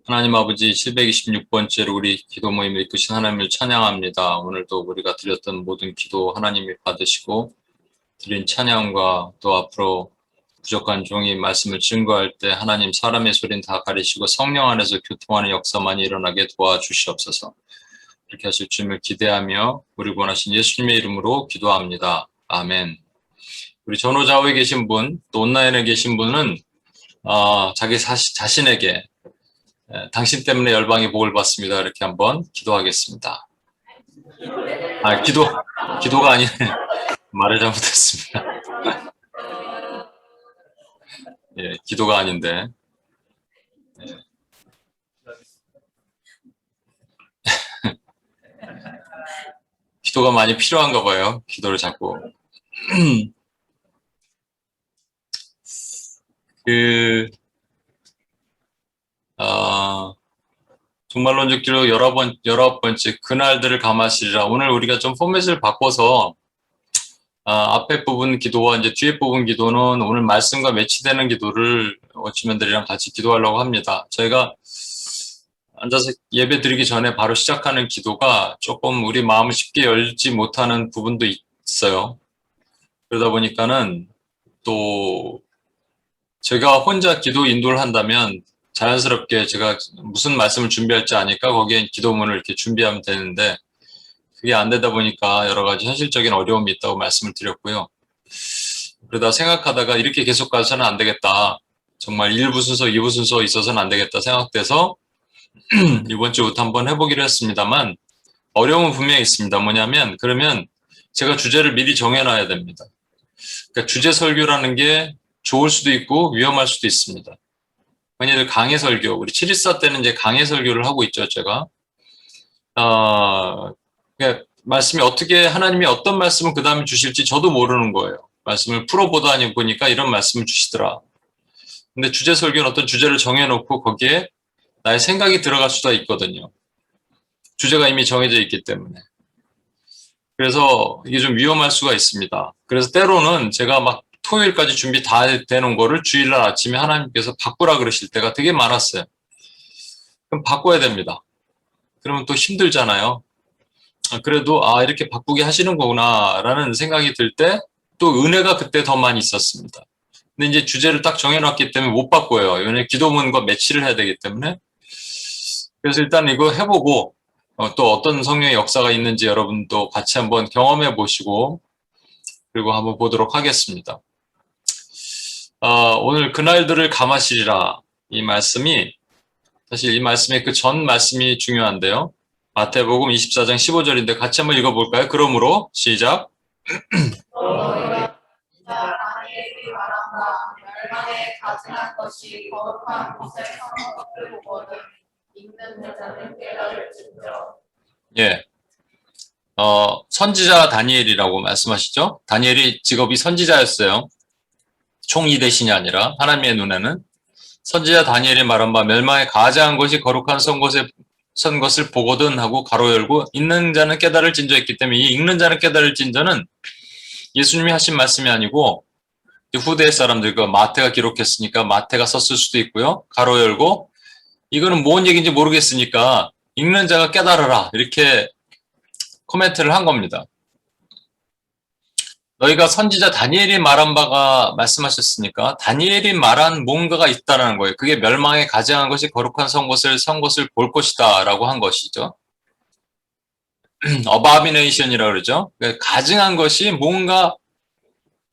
하나님 아버지 726번째로 우리 기도 모임을 이끄신 하나님을 찬양합니다. 오늘도 우리가 드렸던 모든 기도 하나님이 받으시고 드린 찬양과 또 앞으로 부족한 종이 말씀을 증거할 때 하나님 사람의 소리는 다 가리시고 성령 안에서 교통하는 역사만이 일어나게 도와주시옵소서. 이렇게 하실 주님을 기대하며 우리 원하신 예수님의 이름으로 기도합니다. 아멘. 우리 전호좌우에 계신 분, 또 온라인에 계신 분은 자기 자신에게 당신 때문에 열방이 복을 받습니다. 이렇게 한번 기도하겠습니다. 기도가 아니네. 말을 잘못했습니다. 예, 기도가 아닌데. 예. 기도가 많이 필요한가 봐요. 기도를 자꾸. 종말론적기로 19번째 그날들을 감하시리라. 오늘 우리가 좀 포맷을 바꿔서 앞에 부분 기도와 이제 뒤에 부분 기도는 오늘 말씀과 매치되는 기도를 워치맨들이랑 같이 기도하려고 합니다. 저희가 앉아서 예배 드리기 전에 바로 시작하는 기도가 조금 우리 마음을 쉽게 열지 못하는 부분도 있어요. 그러다 보니까는 또 제가 혼자 기도 인도를 한다면 자연스럽게 제가 무슨 말씀을 준비할지 아니까 거기에 기도문을 이렇게 준비하면 되는데 그게 안 되다 보니까 여러 가지 현실적인 어려움이 있다고 말씀을 드렸고요. 그러다 생각하다가 이렇게 계속 가서는 안 되겠다. 정말 1부 순서, 2부 순서 있어서는 안 되겠다 생각돼서 이번 주부터 한번 해보기로 했습니다만 어려움은 분명히 있습니다. 뭐냐면 그러면 제가 주제를 미리 정해놔야 됩니다. 그러니까 주제 설교라는 게 좋을 수도 있고 위험할 수도 있습니다. 흔히들 강해 설교, 우리 714 때는 이제 강해 설교를 하고 있죠, 제가. 그러니까 말씀이 어떻게, 하나님이 어떤 말씀을 그 다음에 주실지 저도 모르는 거예요. 말씀을 풀어보다 보니까 이런 말씀을 주시더라. 근데 주제 설교는 어떤 주제를 정해놓고 거기에 나의 생각이 들어갈 수도 있거든요. 주제가 이미 정해져 있기 때문에. 그래서 이게 좀 위험할 수가 있습니다. 그래서 때로는 제가 막 토요일까지 준비 다 되는 거를 주일날 아침에 하나님께서 바꾸라 그러실 때가 되게 많았어요. 그럼 바꿔야 됩니다. 그러면 또 힘들잖아요. 그래도 이렇게 바꾸게 하시는 거구나 라는 생각이 들 때 또 은혜가 그때 더 많이 있었습니다. 근데 이제 주제를 딱 정해놨기 때문에 못 바꿔요. 왜냐면 기도문과 매치를 해야 되기 때문에. 그래서 일단 이거 해보고 또 어떤 성령의 역사가 있는지 여러분도 같이 한번 경험해 보시고 그리고 한번 보도록 하겠습니다. 오늘 그날들을 감하시리라 이 말씀이 사실 이 말씀의 그 전 말씀이 중요한데요. 마태복음 24장 15절인데 같이 한번 읽어볼까요? 그러므로 시작. 멸망에 가증한 것이 거룩한 곳에 서는 것을 보거든 읽는 자는 깨달을지니라. 예. 선지자 다니엘이라고 말씀하시죠? 다니엘이 직업이 선지자였어요. 총리 대신이 아니라 하나님의 눈에는 선지자 다니엘이 말한 바 멸망에 가증한 것이 거룩한 선 것을 보거든 하고 가로 열고 읽는 자는 깨달을진저 했기 때문에 이 읽는 자는 깨달을진저는 예수님이 하신 말씀이 아니고 후대 사람들, 마태가 기록했으니까 마태가 썼을 수도 있고요. 가로 열고 이거는 뭔 얘기인지 모르겠으니까 읽는 자가 깨달아라 이렇게 코멘트를 한 겁니다. 너희가 선지자 다니엘이 말한 바가 말씀하셨으니까 다니엘이 말한 뭔가가 있다는 거예요. 그게 멸망에 가증한 것이 거룩한 선 것을 볼 것이다 라고 한 것이죠. 어바미네이션이라고 그러죠. 가증한 것이 뭔가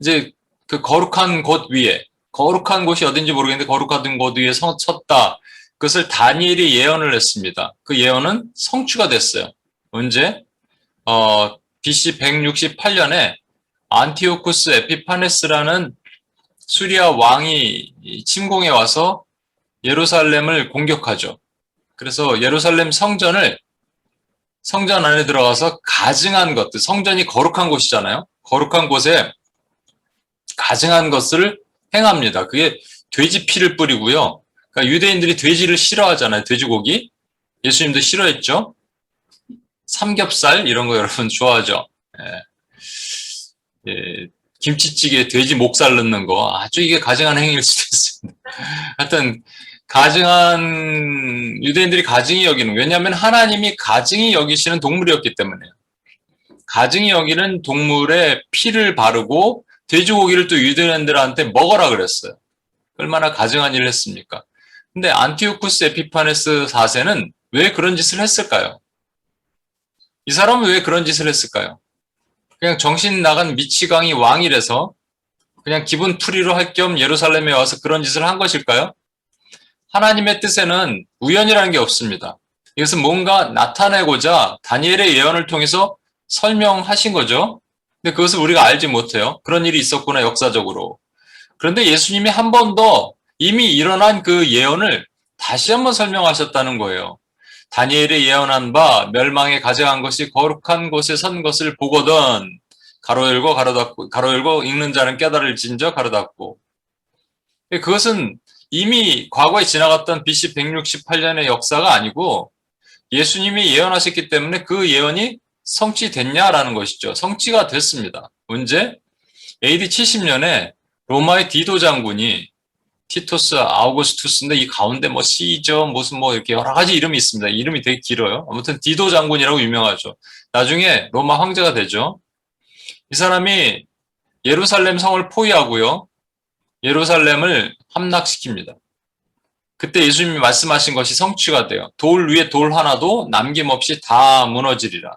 이제 그 거룩한 곳 위에 거룩한 곳이 어딘지 모르겠는데 거룩한 곳 위에 섰다. 그것을 다니엘이 예언을 했습니다. 그 예언은 성취가 됐어요. 언제? BC 168년에 안티오쿠스 에피파네스라는 수리아 왕이 침공해 와서 예루살렘을 공격하죠. 그래서 예루살렘 성전 안에 들어가서 가증한 것들, 성전이 거룩한 곳이잖아요. 거룩한 곳에 가증한 것을 행합니다. 그게 돼지 피를 뿌리고요. 그러니까 유대인들이 돼지를 싫어하잖아요. 돼지고기. 예수님도 싫어했죠. 삼겹살 이런 거 여러분 좋아하죠. 예. 김치찌개에 돼지 목살 넣는 거 아주 이게 가증한 행위일 수도 있습니다. 하여튼 가증한 유대인들이 가증히 여기는 왜냐하면 하나님이 가증히 여기시는 동물이었기 때문에요. 가증히 여기는 동물의 피를 바르고 돼지고기를 또 유대인들한테 먹어라 그랬어요. 얼마나 가증한 일을 했습니까? 근데 안티오쿠스 에피파네스 4세는 왜 그런 짓을 했을까요? 이 사람은 왜 그런 짓을 했을까요? 그냥 정신 나간 미치광이 왕이라서 그냥 기분 풀이로 할 겸 예루살렘에 와서 그런 짓을 한 것일까요? 하나님의 뜻에는 우연이라는 게 없습니다. 이것은 뭔가 나타내고자 다니엘의 예언을 통해서 설명하신 거죠. 근데 그것을 우리가 알지 못해요. 그런 일이 있었구나, 역사적으로. 그런데 예수님이 한 번 더 이미 일어난 그 예언을 다시 한번 설명하셨다는 거예요. 다니엘이 예언한 바 멸망에 가증한 것이 거룩한 곳에 선 것을 보거든. 가로 열고 가로 닫고, 가로 열고 읽는 자는 깨달을진저 가로 닫고. 그것은 이미 과거에 지나갔던 BC 168년의 역사가 아니고 예수님이 예언하셨기 때문에 그 예언이 성취됐냐라는 것이죠. 성취가 됐습니다. 언제? AD 70년에 로마의 디도 장군이 티토스 아우구스투스인데 이 가운데 뭐 시저 무슨 뭐 이렇게 여러 가지 이름이 있습니다. 이름이 되게 길어요. 아무튼 디도 장군이라고 유명하죠. 나중에 로마 황제가 되죠. 이 사람이 예루살렘 성을 포위하고요. 예루살렘을 함락시킵니다. 그때 예수님이 말씀하신 것이 성취가 돼요. 돌 위에 돌 하나도 남김없이 다 무너지리라.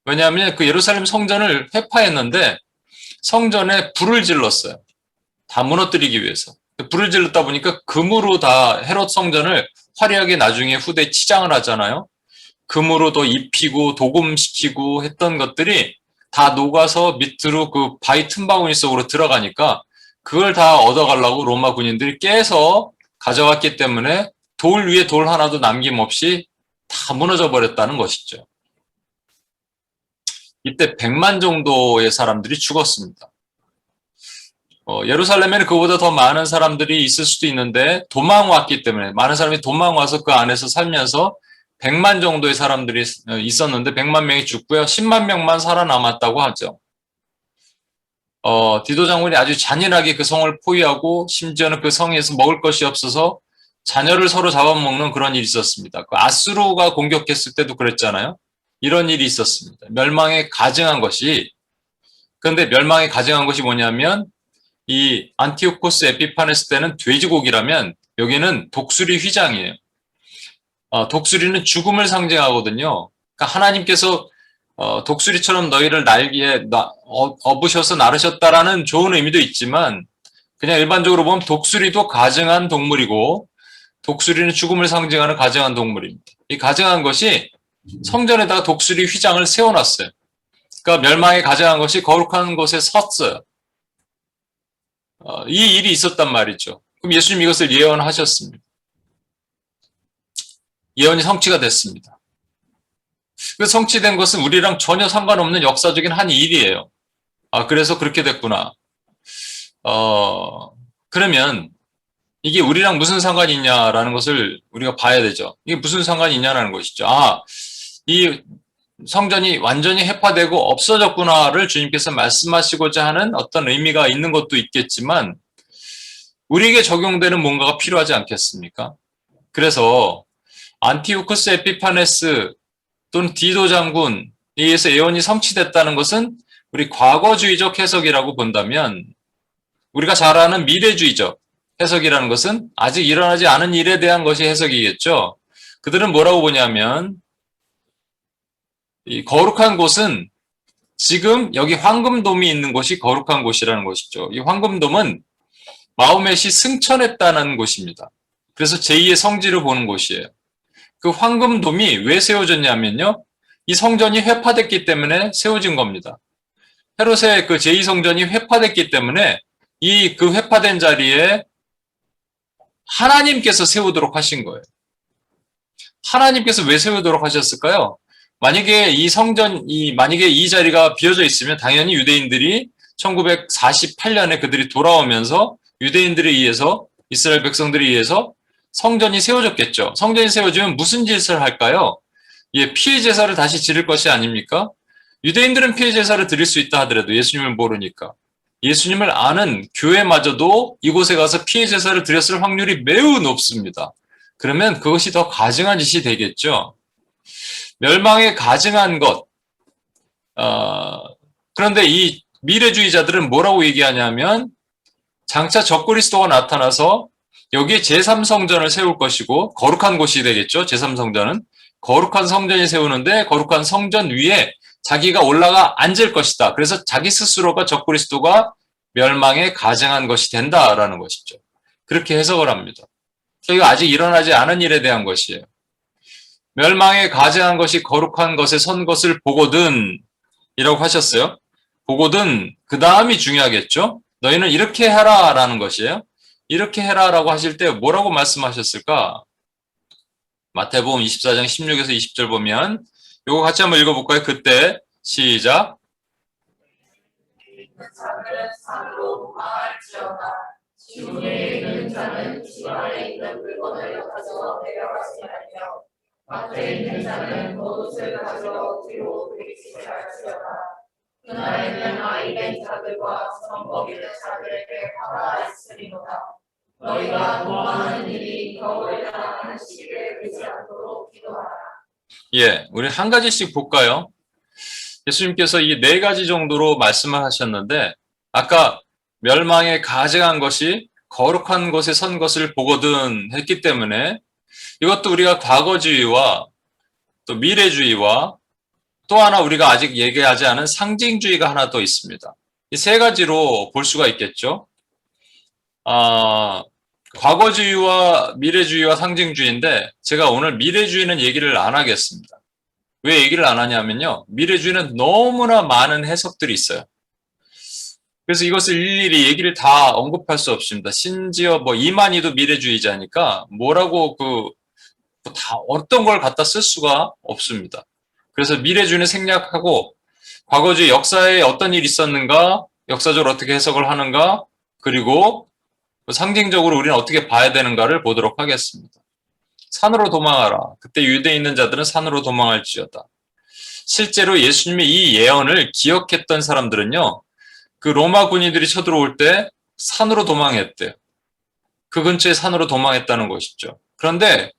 왜냐하면 그 예루살렘 성전을 회파했는데 성전에 불을 질렀어요. 다 무너뜨리기 위해서. 불을 질렀다 보니까 금으로 다 헤롯 성전을 화려하게 나중에 후대에 치장을 하잖아요. 금으로 더 입히고 도금시키고 했던 것들이 다 녹아서 밑으로 그 바위 틈바구니 속으로 들어가니까 그걸 다 얻어가려고 로마 군인들이 깨서 가져갔기 때문에 돌 위에 돌 하나도 남김없이 다 무너져 버렸다는 것이죠. 이때 100만 정도의 사람들이 죽었습니다. 예루살렘에는 그보다 더 많은 사람들이 있을 수도 있는데 도망왔기 때문에 많은 사람이 도망와서 그 안에서 살면서 100만 정도의 사람들이 있었는데 100만 명이 죽고요. 10만 명만 살아남았다고 하죠. 디도 장군이 아주 잔인하게 그 성을 포위하고 심지어는 그 성에서 먹을 것이 없어서 자녀를 서로 잡아먹는 그런 일이 있었습니다. 그 아수르가 공격했을 때도 그랬잖아요. 이런 일이 있었습니다. 멸망에 가증한 것이 그런데 멸망에 가증한 것이 뭐냐면 이 안티오코스 에피파네스 때는 돼지고기라면 여기는 독수리 휘장이에요. 독수리는 죽음을 상징하거든요. 그러니까 하나님께서 독수리처럼 너희를 날개에 업으셔서 나르셨다라는 좋은 의미도 있지만 그냥 일반적으로 보면 독수리도 가증한 동물이고 독수리는 죽음을 상징하는 가증한 동물입니다. 이 가증한 것이 성전에다가 독수리 휘장을 세워놨어요. 그러니까 멸망에 가증한 것이 거룩한 곳에 섰어요. 이 일이 있었단 말이죠. 그럼 예수님 이것을 예언하셨습니다. 예언이 성취가 됐습니다. 그 성취된 것은 우리랑 전혀 상관없는 역사적인 한 일이에요. 그래서 그렇게 됐구나. 그러면 이게 우리랑 무슨 상관이 있냐라는 것을 우리가 봐야 되죠. 이게 무슨 상관이 있냐라는 것이죠. 이 성전이 완전히 해파되고 없어졌구나를 주님께서 말씀하시고자 하는 어떤 의미가 있는 것도 있겠지만 우리에게 적용되는 뭔가가 필요하지 않겠습니까? 그래서 안티오쿠스 에피파네스 또는 디도 장군에 의해서 예언이 성취됐다는 것은 우리 과거주의적 해석이라고 본다면 우리가 잘 아는 미래주의적 해석이라는 것은 아직 일어나지 않은 일에 대한 것이 해석이겠죠. 그들은 뭐라고 보냐면 이 거룩한 곳은 지금 여기 황금돔이 있는 곳이 거룩한 곳이라는 것이죠. 이 황금돔은 마호멧이 승천했다는 곳입니다. 그래서 제2의 성지를 보는 곳이에요. 그 황금돔이 왜 세워졌냐면요. 이 성전이 회파됐기 때문에 세워진 겁니다. 헤롯의 그 제2성전이 회파됐기 때문에 이 그 회파된 자리에 하나님께서 세우도록 하신 거예요. 하나님께서 왜 세우도록 하셨을까요? 만약에 만약에 이 자리가 비어져 있으면 당연히 유대인들이 1948년에 그들이 돌아오면서 유대인들에 의해서 이스라엘 백성들에 의해서 성전이 세워졌겠죠. 성전이 세워지면 무슨 짓을 할까요? 피해 제사를 다시 지를 것이 아닙니까? 유대인들은 피해 제사를 드릴 수 있다 하더라도 예수님을 모르니까. 예수님을 아는 교회마저도 이곳에 가서 피해 제사를 드렸을 확률이 매우 높습니다. 그러면 그것이 더 가증한 짓이 되겠죠. 멸망에 가증한 것. 그런데 이 미래주의자들은 뭐라고 얘기하냐면 장차 적그리스도가 나타나서 여기에 제3성전을 세울 것이고 거룩한 곳이 되겠죠. 제3성전은 거룩한 성전이 세우는데 거룩한 성전 위에 자기가 올라가 앉을 것이다. 그래서 자기 스스로가 적그리스도가 멸망에 가증한 것이 된다라는 것이죠. 그렇게 해석을 합니다. 이거 아직 일어나지 않은 일에 대한 것이에요. 멸망에 가증한 것이 거룩한 것에 선 것을 보거든 이라고 하셨어요. 보거든 그 다음이 중요하겠죠. 너희는 이렇게 해라 라는 것이에요. 이렇게 해라 라고 하실 때 뭐라고 말씀하셨을까? 마태복음 24장 16에서 20절 보면 요거 같이 한번 읽어볼까요? 그때 시작. 자들은 산으로 망할지어다. 지붕 위에 있는 자는 집 안에 있는 물건을 가져와 내려가시나며 밭에 있는 자는 겉옷을 가져와 뒤로 들이치할지어다. 그날에는 아이된 자들과 성먹이는 자들에게 화가 있으리로다. 너희가 도망하는 일이 겨울에 나는 시기에 되지 않도록 기도하라. 예, 우리 한 가지씩 볼까요? 예수님께서 이 네 가지 정도로 말씀을 하셨는데 아까 멸망에 가증한 것이 거룩한 곳에 선 것을 보거든 했기 때문에 이것도 우리가 과거주의와 또 미래주의와 또 하나 우리가 아직 얘기하지 않은 상징주의가 하나 더 있습니다. 이 세 가지로 볼 수가 있겠죠. 과거주의와 미래주의와 상징주의인데 제가 오늘 미래주의는 얘기를 안 하겠습니다. 왜 얘기를 안 하냐면요. 미래주의는 너무나 많은 해석들이 있어요. 그래서 이것을 일일이 얘기를 다 언급할 수 없습니다. 심지어 뭐 이만희도 미래주의자니까 뭐라고 다 어떤 걸 갖다 쓸 수가 없습니다. 그래서 미래주의는 생략하고 과거주의 역사에 어떤 일이 있었는가, 역사적으로 어떻게 해석을 하는가, 그리고 상징적으로 우리는 어떻게 봐야 되는가를 보도록 하겠습니다. 산으로 도망하라. 그때 유대에 있는 자들은 산으로 도망할지어다. 실제로 예수님의 이 예언을 기억했던 사람들은요. 그 로마 군인들이 쳐들어올 때 산으로 도망했대요. 그 근처에 산으로 도망했다는 것이죠. 그런데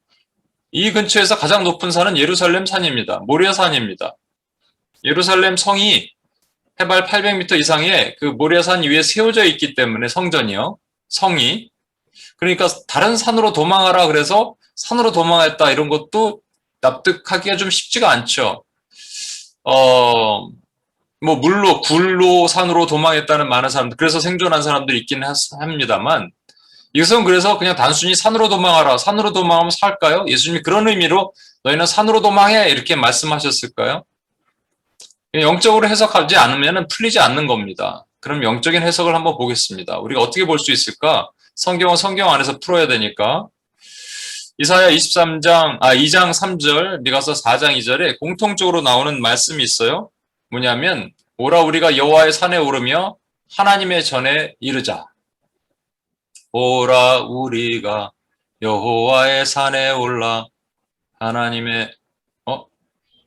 이 근처에서 가장 높은 산은 예루살렘 산입니다. 모리아 산입니다. 예루살렘 성이 해발 800m 이상의 그 모리아 산 위에 세워져 있기 때문에 성전이요. 성이. 그러니까 다른 산으로 도망하라 그래서 산으로 도망했다 이런 것도 납득하기가 좀 쉽지가 않죠. 뭐 물로 굴로 산으로 도망했다는 많은 사람들 그래서 생존한 사람들이 있긴 합니다만 이것은 그래서 그냥 단순히 산으로 도망하라. 산으로 도망하면 살까요? 예수님이 그런 의미로 너희는 산으로 도망해 이렇게 말씀하셨을까요? 영적으로 해석하지 않으면 풀리지 않는 겁니다. 그럼 영적인 해석을 한번 보겠습니다. 우리가 어떻게 볼 수 있을까? 성경은 성경 안에서 풀어야 되니까. 이사야 2장 3절, 미가서 4장 2절에 공통적으로 나오는 말씀이 있어요. 뭐냐면 오라 우리가 여호와의 산에 오르며 하나님의 전에 이르자. 오라 우리가 여호와의 산에 올라 하나님의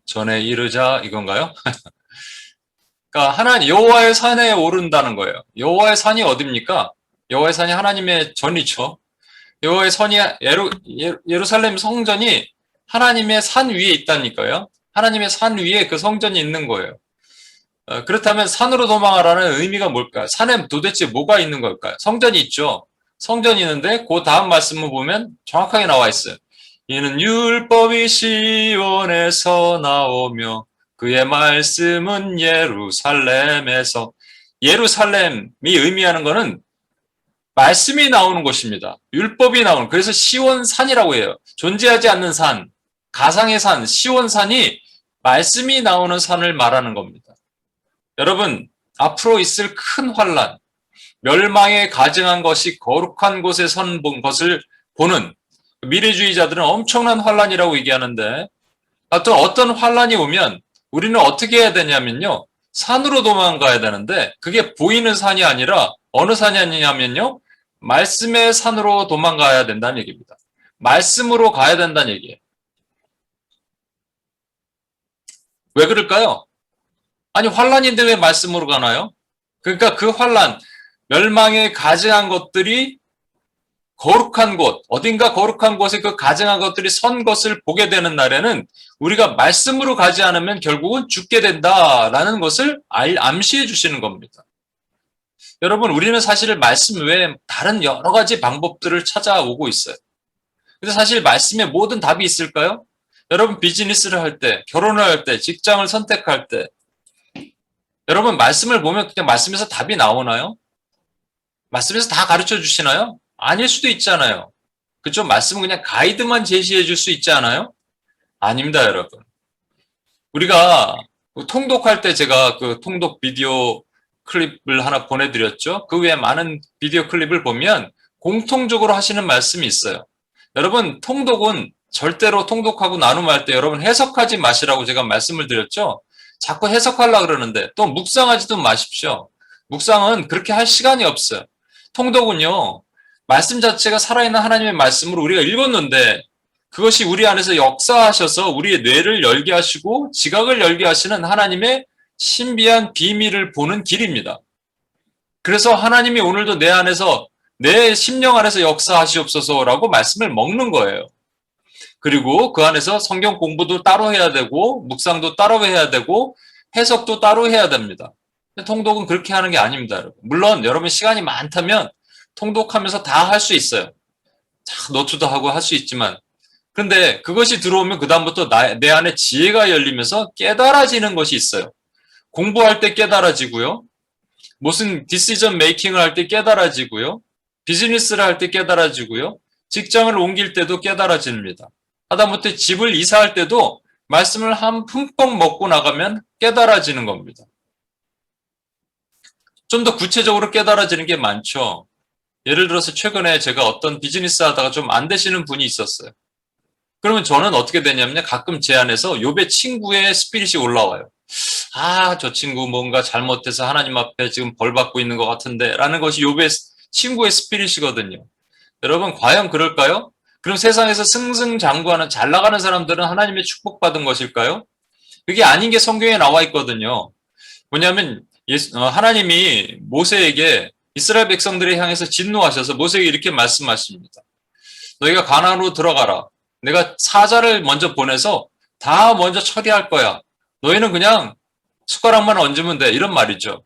전에 이르자 이건가요? 그러니까 여호와의 산에 오른다는 거예요. 여호와의 산이 어디입니까? 여호와의 산이 하나님의 전이죠. 여호와의 산이 예루살렘 성전이 하나님의 산 위에 있다니까요. 하나님의 산 위에 그 성전이 있는 거예요. 그렇다면 산으로 도망하라는 의미가 뭘까요? 산에 도대체 뭐가 있는 걸까요? 성전이 있죠. 성전이 있는데 그 다음 말씀을 보면 정확하게 나와 있어요. 이는 율법이 시온에서 나오며 그의 말씀은 예루살렘에서. 예루살렘이 의미하는 것은 말씀이 나오는 곳입니다. 율법이 나오는. 그래서 시온산이라고 해요. 존재하지 않는 산, 가상의 산, 시온산이 말씀이 나오는 산을 말하는 겁니다. 여러분, 앞으로 있을 큰 환란, 멸망에 가증한 것이 거룩한 곳에 선 것을 보는 미래주의자들은 엄청난 환란이라고 얘기하는데 어떤 환란이 오면 우리는 어떻게 해야 되냐면요. 산으로 도망가야 되는데 그게 보이는 산이 아니라 어느 산이 아니냐면요. 말씀의 산으로 도망가야 된다는 얘기입니다. 말씀으로 가야 된다는 얘기예요. 왜 그럴까요? 아니 환란인데 왜 말씀으로 가나요? 그러니까 그 환란, 멸망에 가증한 것들이 거룩한 곳, 어딘가 거룩한 곳에 그 가증한 것들이 선 것을 보게 되는 날에는 우리가 말씀으로 가지 않으면 결국은 죽게 된다라는 것을 암시해 주시는 겁니다. 여러분, 우리는 사실 말씀 외에 다른 여러 가지 방법들을 찾아오고 있어요. 근데 사실 말씀에 모든 답이 있을까요? 여러분, 비즈니스를 할 때, 결혼을 할 때, 직장을 선택할 때, 여러분, 말씀을 보면 그냥 말씀에서 답이 나오나요? 말씀에서 다 가르쳐 주시나요? 아닐 수도 있잖아요. 그죠? 말씀은 그냥 가이드만 제시해 줄 수 있지 않아요? 아닙니다, 여러분. 우리가 통독할 때 제가 그 통독 비디오 클립을 하나 보내드렸죠. 그 외에 많은 비디오 클립을 보면 공통적으로 하시는 말씀이 있어요. 여러분, 통독은 절대로 통독하고 나눔할 때 여러분 해석하지 마시라고 제가 말씀을 드렸죠. 자꾸 해석하려고 그러는데 또 묵상하지도 마십시오. 묵상은 그렇게 할 시간이 없어요. 통독은요, 말씀 자체가 살아있는 하나님의 말씀으로 우리가 읽었는데 그것이 우리 안에서 역사하셔서 우리의 뇌를 열게 하시고 지각을 열게 하시는 하나님의 신비한 비밀을 보는 길입니다. 그래서 하나님이 오늘도 내 안에서, 내 심령 안에서 역사하시옵소서라고 말씀을 먹는 거예요. 그리고 그 안에서 성경 공부도 따로 해야 되고 묵상도 따로 해야 되고 해석도 따로 해야 됩니다. 통독은 그렇게 하는 게 아닙니다, 여러분. 물론 여러분 시간이 많다면 통독하면서 다 할 수 있어요. 노트도 하고 할 수 있지만, 근데 그것이 들어오면 그다음부터 내 안에 지혜가 열리면서 깨달아지는 것이 있어요. 공부할 때 깨달아지고요. 무슨 디시전 메이킹을 할 때 깨달아지고요. 비즈니스를 할 때 깨달아지고요. 직장을 옮길 때도 깨달아집니다. 하다못해 집을 이사할 때도 말씀을 한 흠뻑 먹고 나가면 깨달아지는 겁니다. 좀 더 구체적으로 깨달아지는 게 많죠. 예를 들어서 최근에 제가 어떤 비즈니스 하다가 좀 안 되시는 분이 있었어요. 그러면 저는 어떻게 되냐면 가끔 제 안에서 욥의 친구의 스피릿이 올라와요. 아, 저 친구 뭔가 잘못해서 하나님 앞에 지금 벌 받고 있는 것 같은데 라는 것이 욥의 친구의 스피릿이거든요. 여러분, 과연 그럴까요? 그럼 세상에서 승승장구하는 잘 나가는 사람들은 하나님의 축복받은 것일까요? 그게 아닌 게 성경에 나와 있거든요. 뭐냐면 하나님이 모세에게 이스라엘 백성들을 향해서 진노하셔서 모세에게 이렇게 말씀하십니다. 너희가 가나안으로 들어가라. 내가 사자를 먼저 보내서 다 먼저 처리할 거야. 너희는 그냥 숟가락만 얹으면 돼. 이런 말이죠.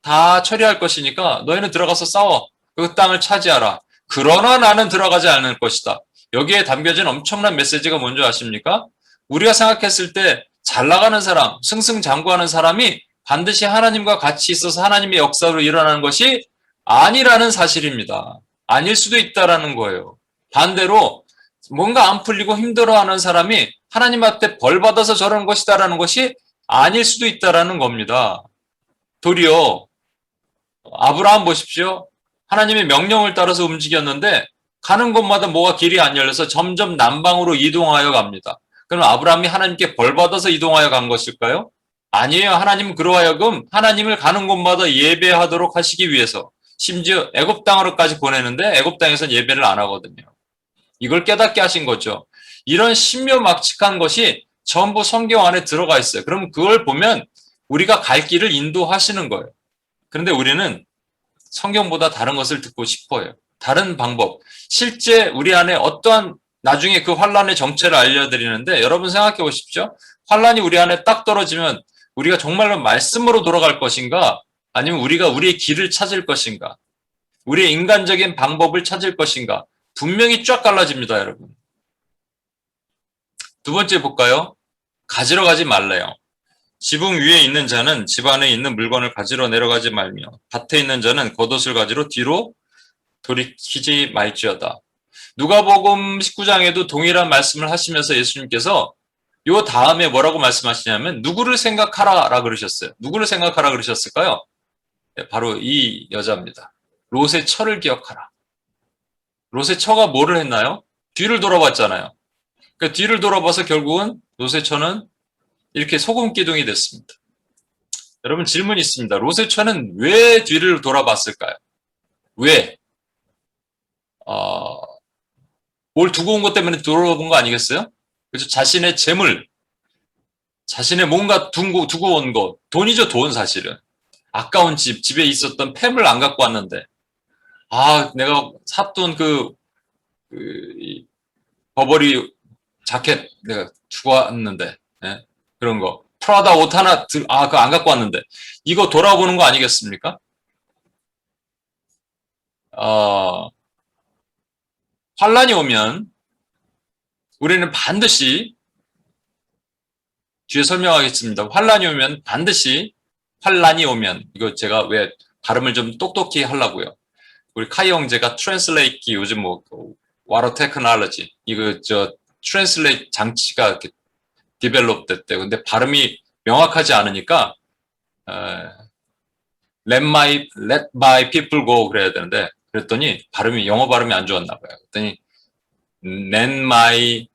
다 처리할 것이니까 너희는 들어가서 싸워. 그 땅을 차지하라. 그러나 나는 들어가지 않을 것이다. 여기에 담겨진 엄청난 메시지가 뭔지 아십니까? 우리가 생각했을 때 잘 나가는 사람, 승승장구하는 사람이 반드시 하나님과 같이 있어서 하나님의 역사로 일어나는 것이 아니라는 사실입니다. 아닐 수도 있다라는 거예요. 반대로 뭔가 안 풀리고 힘들어하는 사람이 하나님 앞에 벌 받아서 저러는 것이다라는 것이 아닐 수도 있다라는 겁니다. 도리어 아브라함 보십시오. 하나님의 명령을 따라서 움직였는데 가는 곳마다 뭐가 길이 안 열려서 점점 남방으로 이동하여 갑니다. 그럼 아브라함이 하나님께 벌 받아서 이동하여 간 것일까요? 아니에요. 하나님은 그러하여금 하나님을 가는 곳마다 예배하도록 하시기 위해서 심지어 애굽 땅으로까지 보내는데 애굽 땅에서는 예배를 안 하거든요. 이걸 깨닫게 하신 거죠. 이런 신묘막측한 것이 전부 성경 안에 들어가 있어요. 그럼 그걸 보면 우리가 갈 길을 인도하시는 거예요. 그런데 우리는 성경보다 다른 것을 듣고 싶어요. 다른 방법. 실제 우리 안에 어떠한 나중에 그 환란의 정체를 알려드리는데 여러분 생각해 보십시오. 환란이 우리 안에 딱 떨어지면 우리가 정말로 말씀으로 돌아갈 것인가? 아니면 우리가 우리의 길을 찾을 것인가? 우리의 인간적인 방법을 찾을 것인가? 분명히 쫙 갈라집니다, 여러분. 두 번째 볼까요? 가지러 가지 말래요. 지붕 위에 있는 자는 집 안에 있는 물건을 가지러 내려가지 말며 밭에 있는 자는 겉옷을 가지러 뒤로 돌이키지 말지어다. 누가복음 19장에도 동일한 말씀을 하시면서 예수님께서 요 다음에 뭐라고 말씀하시냐면 누구를 생각하라 그러셨어요. 누구를 생각하라 그러셨을까요? 네, 바로 이 여자입니다. 롯의 처를 기억하라. 롯의 처가 뭐를 했나요? 뒤를 돌아봤잖아요. 그러니까 뒤를 돌아봐서 결국은 롯의 처는 이렇게 소금 기둥이 됐습니다. 여러분 질문이 있습니다. 롯의 처는 왜 뒤를 돌아봤을까요? 왜? 뭘 두고 온 것 때문에 돌아본 거 아니겠어요? 그래서 자신의 재물, 자신의 뭔가 두고 온 것, 돈이죠, 돈 사실은. 아까운 집에 있었던 팸을 안 갖고 왔는데, 내가 샀던 이 버버리 자켓 내가 두고 왔는데, 예? 그런 거. 프라다 옷 하나, 그거 안 갖고 왔는데. 이거 돌아보는 거 아니겠습니까? 환란이 오면 우리는 반드시, 뒤에 설명하겠습니다. 환란이 오면 반드시, 환란이 오면, 이거 제가 왜 발음을 좀 똑똑히 하려고요. 우리 카이 형제가 트랜슬레이트 요즘 와러 테크놀로지, 트랜슬레이트 장치가 이렇게 디벨롭 됐대요. 근데 발음이 명확하지 않으니까, let my people go 그래야 되는데, 그랬더니 영어 발음이 안 좋았나 봐요. 그랬더니 let my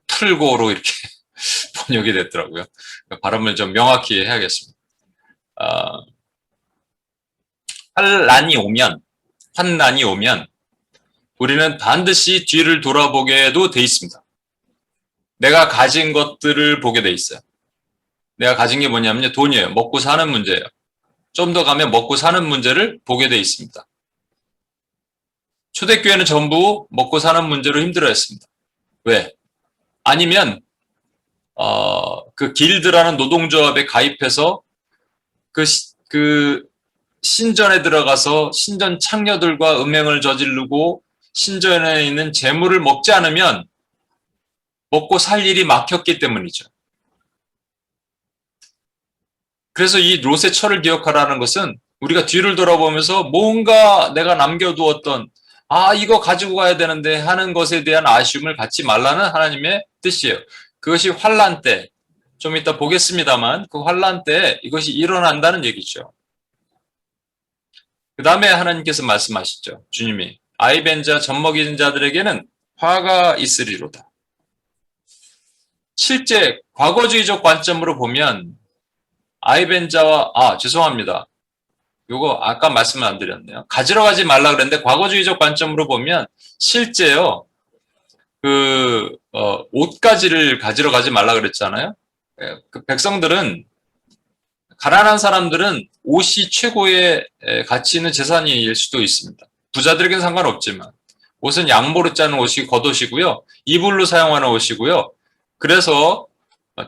풀고로 이렇게 번역이 됐더라고요. 발음을 좀 명확히 해야겠습니다. 환난이 오면 우리는 반드시 뒤를 돌아보게도 돼 있습니다. 내가 가진 것들을 보게 돼 있어요. 내가 가진 게 뭐냐면요, 돈이에요. 먹고 사는 문제예요. 좀 더 가면 먹고 사는 문제를 보게 돼 있습니다. 초대교회는 전부 먹고 사는 문제로 힘들어했습니다. 왜? 아니면 그 길드라는 노동조합에 가입해서 그 신전에 들어가서 신전 창녀들과 음행을 저지르고 신전에 있는 재물을 먹지 않으면 먹고 살 일이 막혔기 때문이죠. 그래서 이 롯의 철을 기억하라는 것은 우리가 뒤를 돌아보면서 뭔가 내가 남겨두었던 이거 가지고 가야 되는데 하는 것에 대한 아쉬움을 갖지 말라는 하나님의 뜻이에요. 그것이 환란 때, 좀 이따 보겠습니다만 그 환란 때 이것이 일어난다는 얘기죠. 그 다음에 하나님께서 말씀하시죠. 주님이 아이벤자 젖먹이는 자들에게는 화가 있으리로다. 실제 과거주의적 관점으로 보면 아이벤자와 죄송합니다. 요거 아까 말씀을 안 드렸네요. 가지러 가지 말라 그랬는데 과거주의적 관점으로 보면 실제요. 옷가지를 가지러 가지 말라 그랬잖아요. 그 백성들은, 가난한 사람들은 옷이 최고의 가치 있는 재산일 수도 있습니다. 부자들에게는 상관없지만 옷은 양보로 짜는 옷이 겉옷이고요. 이불로 사용하는 옷이고요. 그래서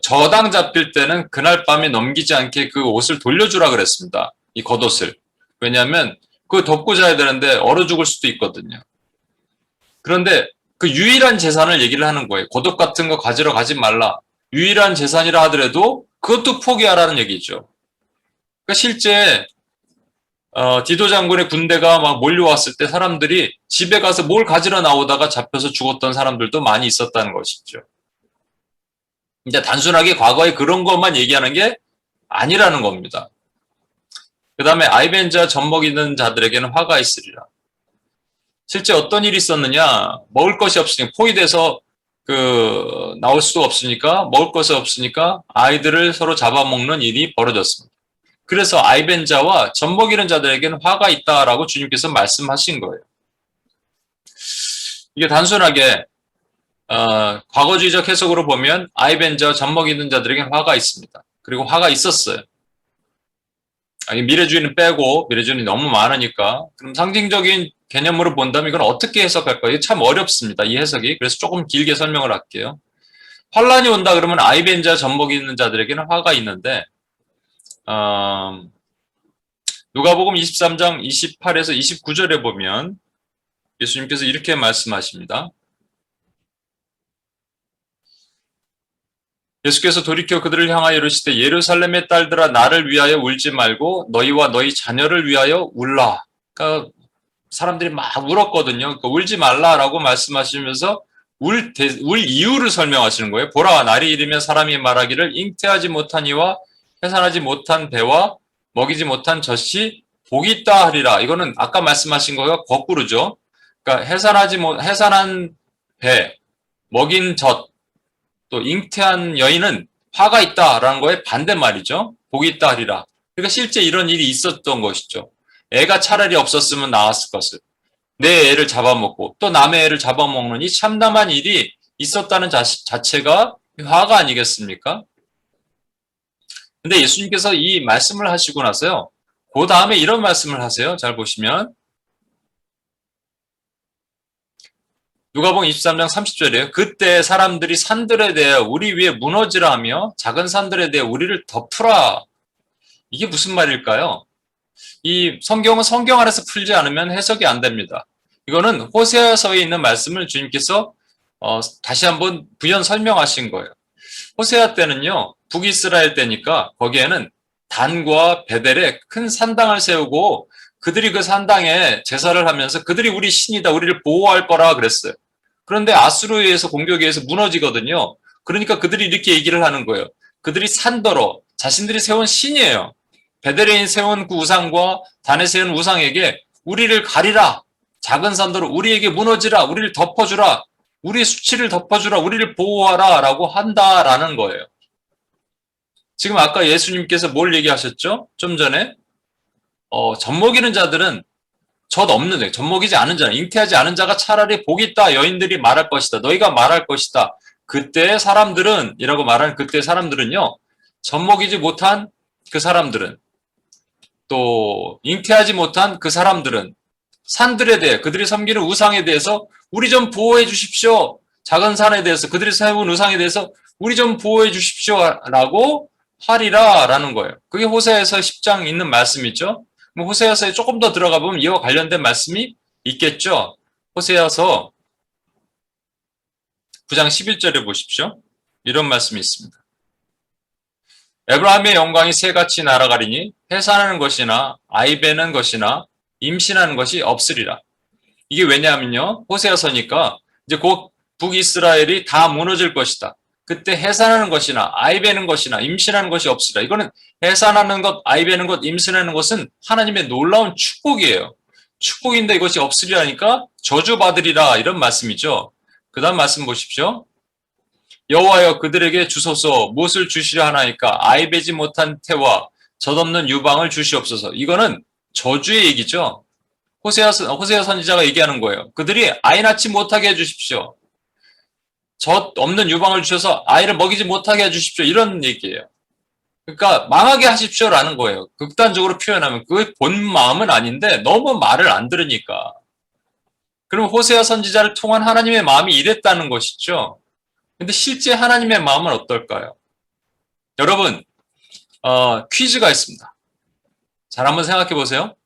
저당 잡힐 때는 그날 밤에 넘기지 않게 그 옷을 돌려주라 그랬습니다. 이 겉옷을. 왜냐하면 그거 덮고 자야 되는데 얼어 죽을 수도 있거든요. 그런데 그 유일한 재산을 얘기를 하는 거예요. 겉옷 같은 거 가지러 가지 말라. 유일한 재산이라 하더라도 그것도 포기하라는 얘기죠. 그러니까 실제 디도 장군의 군대가 막 몰려왔을 때 사람들이 집에 가서 뭘 가지러 나오다가 잡혀서 죽었던 사람들도 많이 있었다는 것이죠. 이제 단순하게 과거에 그런 것만 얘기하는 게 아니라는 겁니다. 그 다음에 아이벤자 젖먹이는 자들에게는 화가 있으리라. 실제 어떤 일이 있었느냐, 먹을 것이 없으니까, 포위돼서 나올 수도 없으니까, 먹을 것이 없으니까 아이들을 서로 잡아먹는 일이 벌어졌습니다. 그래서 아이벤자와 젖먹이는 자들에게는 화가 있다라고 주님께서 말씀하신 거예요. 이게 단순하게 과거주의적 해석으로 보면 아이벤자와 젖먹이는 자들에게는 화가 있습니다. 그리고 화가 있었어요. 미래주의는 빼고, 미래주의는 너무 많으니까. 그럼 상징적인 개념으로 본다면 이건 어떻게 해석할까요? 이게 참 어렵습니다. 이 해석이. 그래서 조금 길게 설명을 할게요. 환란이 온다 그러면 아이벤자 젖먹이는 자들에게는 화가 있는데, 누가복음 23장 28에서 29절에 보면 예수님께서 이렇게 말씀하십니다. 예수께서 돌이켜 그들을 향하여 이르시되 예루살렘의 딸들아 나를 위하여 울지 말고 너희와 너희 자녀를 위하여 울라. 그러니까 사람들이 막 울었거든요. 그러니까 울지 말라라고 말씀하시면서 울 이유를 설명하시는 거예요. 보라 날이 이르면 사람이 말하기를 잉태하지 못한 이와 해산하지 못한 배와 먹이지 못한 젖이 복이 있다 하리라. 이거는 아까 말씀하신 거가 거꾸로죠. 그러니까 해산한 배, 먹인 젖, 또 잉태한 여인은 화가 있다라는 거에 반대말이죠. 복이 있다 하리라. 그러니까 실제 이런 일이 있었던 것이죠. 애가 차라리 없었으면 나았을 것을. 내 애를 잡아먹고 또 남의 애를 잡아먹는 이 참담한 일이 있었다는 자체가 화가 아니겠습니까? 근데 예수님께서 이 말씀을 하시고 나서요. 그 다음에 이런 말씀을 하세요. 잘 보시면 누가복음 23장 30절이에요. 그때 사람들이 산들에 대해 우리 위에 무너지라 하며 작은 산들에 대해 우리를 덮으라. 이게 무슨 말일까요? 이 성경은 성경 안에서 풀지 않으면 해석이 안 됩니다. 이거는 호세아서에 있는 말씀을 주님께서 다시 한번 부연 설명하신 거예요. 호세아 때는요, 북이스라엘 때니까 거기에는 단과 베델에 큰 산당을 세우고 그들이 그 산당에 제사를 하면서 그들이 우리 신이다, 우리를 보호할 거라 그랬어요. 그런데 아수르에 의해서 공격에 의해서 무너지거든요. 그러니까 그들이 이렇게 얘기를 하는 거예요. 그들이 산더러 자신들이 세운 신이에요. 베델에 세운 그 우상과 단에 세운 우상에게 우리를 가리라. 작은 산더러 우리에게 무너지라. 우리를 덮어주라. 우리의 수치를 덮어주라. 우리를 보호하라. 라고 한다라는 거예요. 지금 아까 예수님께서 뭘 얘기하셨죠? 좀 전에 젖먹이는 자들은 젖 없는 자, 젖먹이지 않은 자, 잉태하지 않은 자가 차라리 복이 있다. 여인들이 말할 것이다. 너희가 말할 것이다. 그때 사람들은 이라고 말하는 그때 사람들은요. 젖먹이지 못한 그 사람들은 또 잉태하지 못한 그 사람들은 산들에 대해 그들이 섬기는 우상에 대해서 우리 좀 보호해 주십시오. 작은 산에 대해서 그들이 세운 우상에 대해서 우리 좀 보호해 주십시오. 라고 하리라 라는 거예요. 그게 호세아서 10장 있는 말씀이죠. 호세아서에 조금 더 들어가 보면 이와 관련된 말씀이 있겠죠. 호세아서 9장 11절에 보십시오. 이런 말씀이 있습니다. 에브라임의 영광이 새같이 날아가리니 해산하는 것이나 아이 베는 것이나 임신하는 것이 없으리라. 이게 왜냐하면요. 호세아서니까 이제 곧 북이스라엘이 다 무너질 것이다. 그때 해산하는 것이나 아이 베는 것이나 임신하는 것이 없으리라. 이거는 해산하는 것, 아이 베는 것, 임신하는 것은 하나님의 놀라운 축복이에요. 축복인데 이것이 없으리라니까 저주받으리라 이런 말씀이죠. 그 다음 말씀 보십시오. 여호와여 그들에게 주소서 무엇을 주시려 하나이까 아이 베지 못한 태와 젖없는 유방을 주시옵소서. 이거는 저주의 얘기죠. 호세아 선지자가 얘기하는 거예요. 그들이 아이 낳지 못하게 해주십시오. 젖 없는 유방을 주셔서 아이를 먹이지 못하게 해주십시오. 이런 얘기예요. 그러니까 망하게 하십시오라는 거예요. 극단적으로 표현하면 그의 본 마음은 아닌데 너무 말을 안 들으니까. 그럼 호세아 선지자를 통한 하나님의 마음이 이랬다는 것이죠. 근데 실제 하나님의 마음은 어떨까요? 여러분, 퀴즈가 있습니다. 잘 한번 생각해 보세요.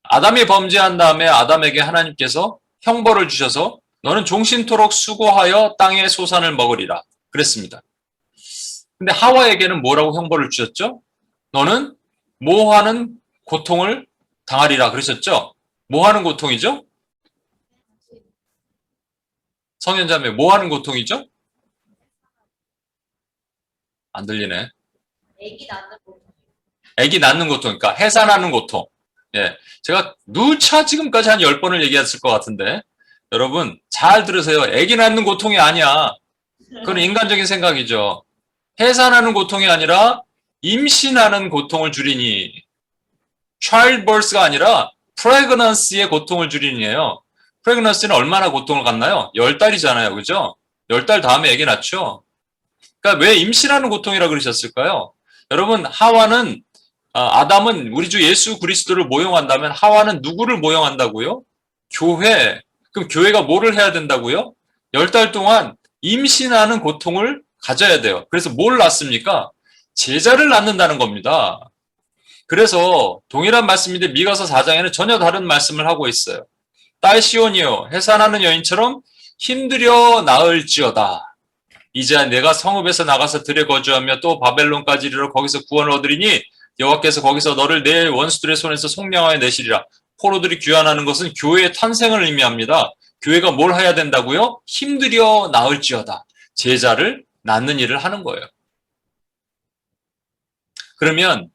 아담이 범죄한 다음에 아담에게 하나님께서 형벌을 주셔서 너는 종신토록 수고하여 땅의 소산을 먹으리라 그랬습니다. 근데 하와에게는 뭐라고 형벌을 주셨죠? 너는 모하는 고통을 당하리라 그러셨죠? 모하는 고통이죠? 성현자매 모하는 고통이죠? 안 들리네. 아기 낳는 고통, 그러니까 해산하는 고통. 예, 제가 누차 지금까지 한 10번을 얘기했을 것 같은데 여러분 잘 들으세요. 아기 낳는 고통이 아니야. 그건 인간적인 생각이죠. 해산하는 고통이 아니라 임신하는 고통을 줄이니 childbirth가 아니라 pregnancy의 고통을 줄이니예요. pregnancy는 얼마나 고통을 갖나요? 10달이잖아요. 그죠? 10달 다음에 아기 낳죠. 그러니까 왜 임신하는 고통이라고 그러셨을까요? 여러분 하와는 아담은 우리 주 예수 그리스도를 모형한다면 하와는 누구를 모형한다고요? 교회. 그럼 교회가 뭐를 해야 된다고요? 10달 동안 임신하는 고통을 가져야 돼요. 그래서 뭘 낳습니까? 제자를 낳는다는 겁니다. 그래서 동일한 말씀인데 미가서 4장에는 전혀 다른 말씀을 하고 있어요. 딸 시온이여 해산하는 여인처럼 힘들여 나을지어다. 이제 내가 성읍에서 나가서 들에 거주하며 또 바벨론까지 이르러 거기서 구원을 얻으리니 여호와께서 거기서 너를 내 원수들의 손에서 속량하여 내시리라. 포로들이 귀환하는 것은 교회의 탄생을 의미합니다. 교회가 뭘 해야 된다고요? 힘들여 나을지어다. 제자를 낳는 일을 하는 거예요. 그러면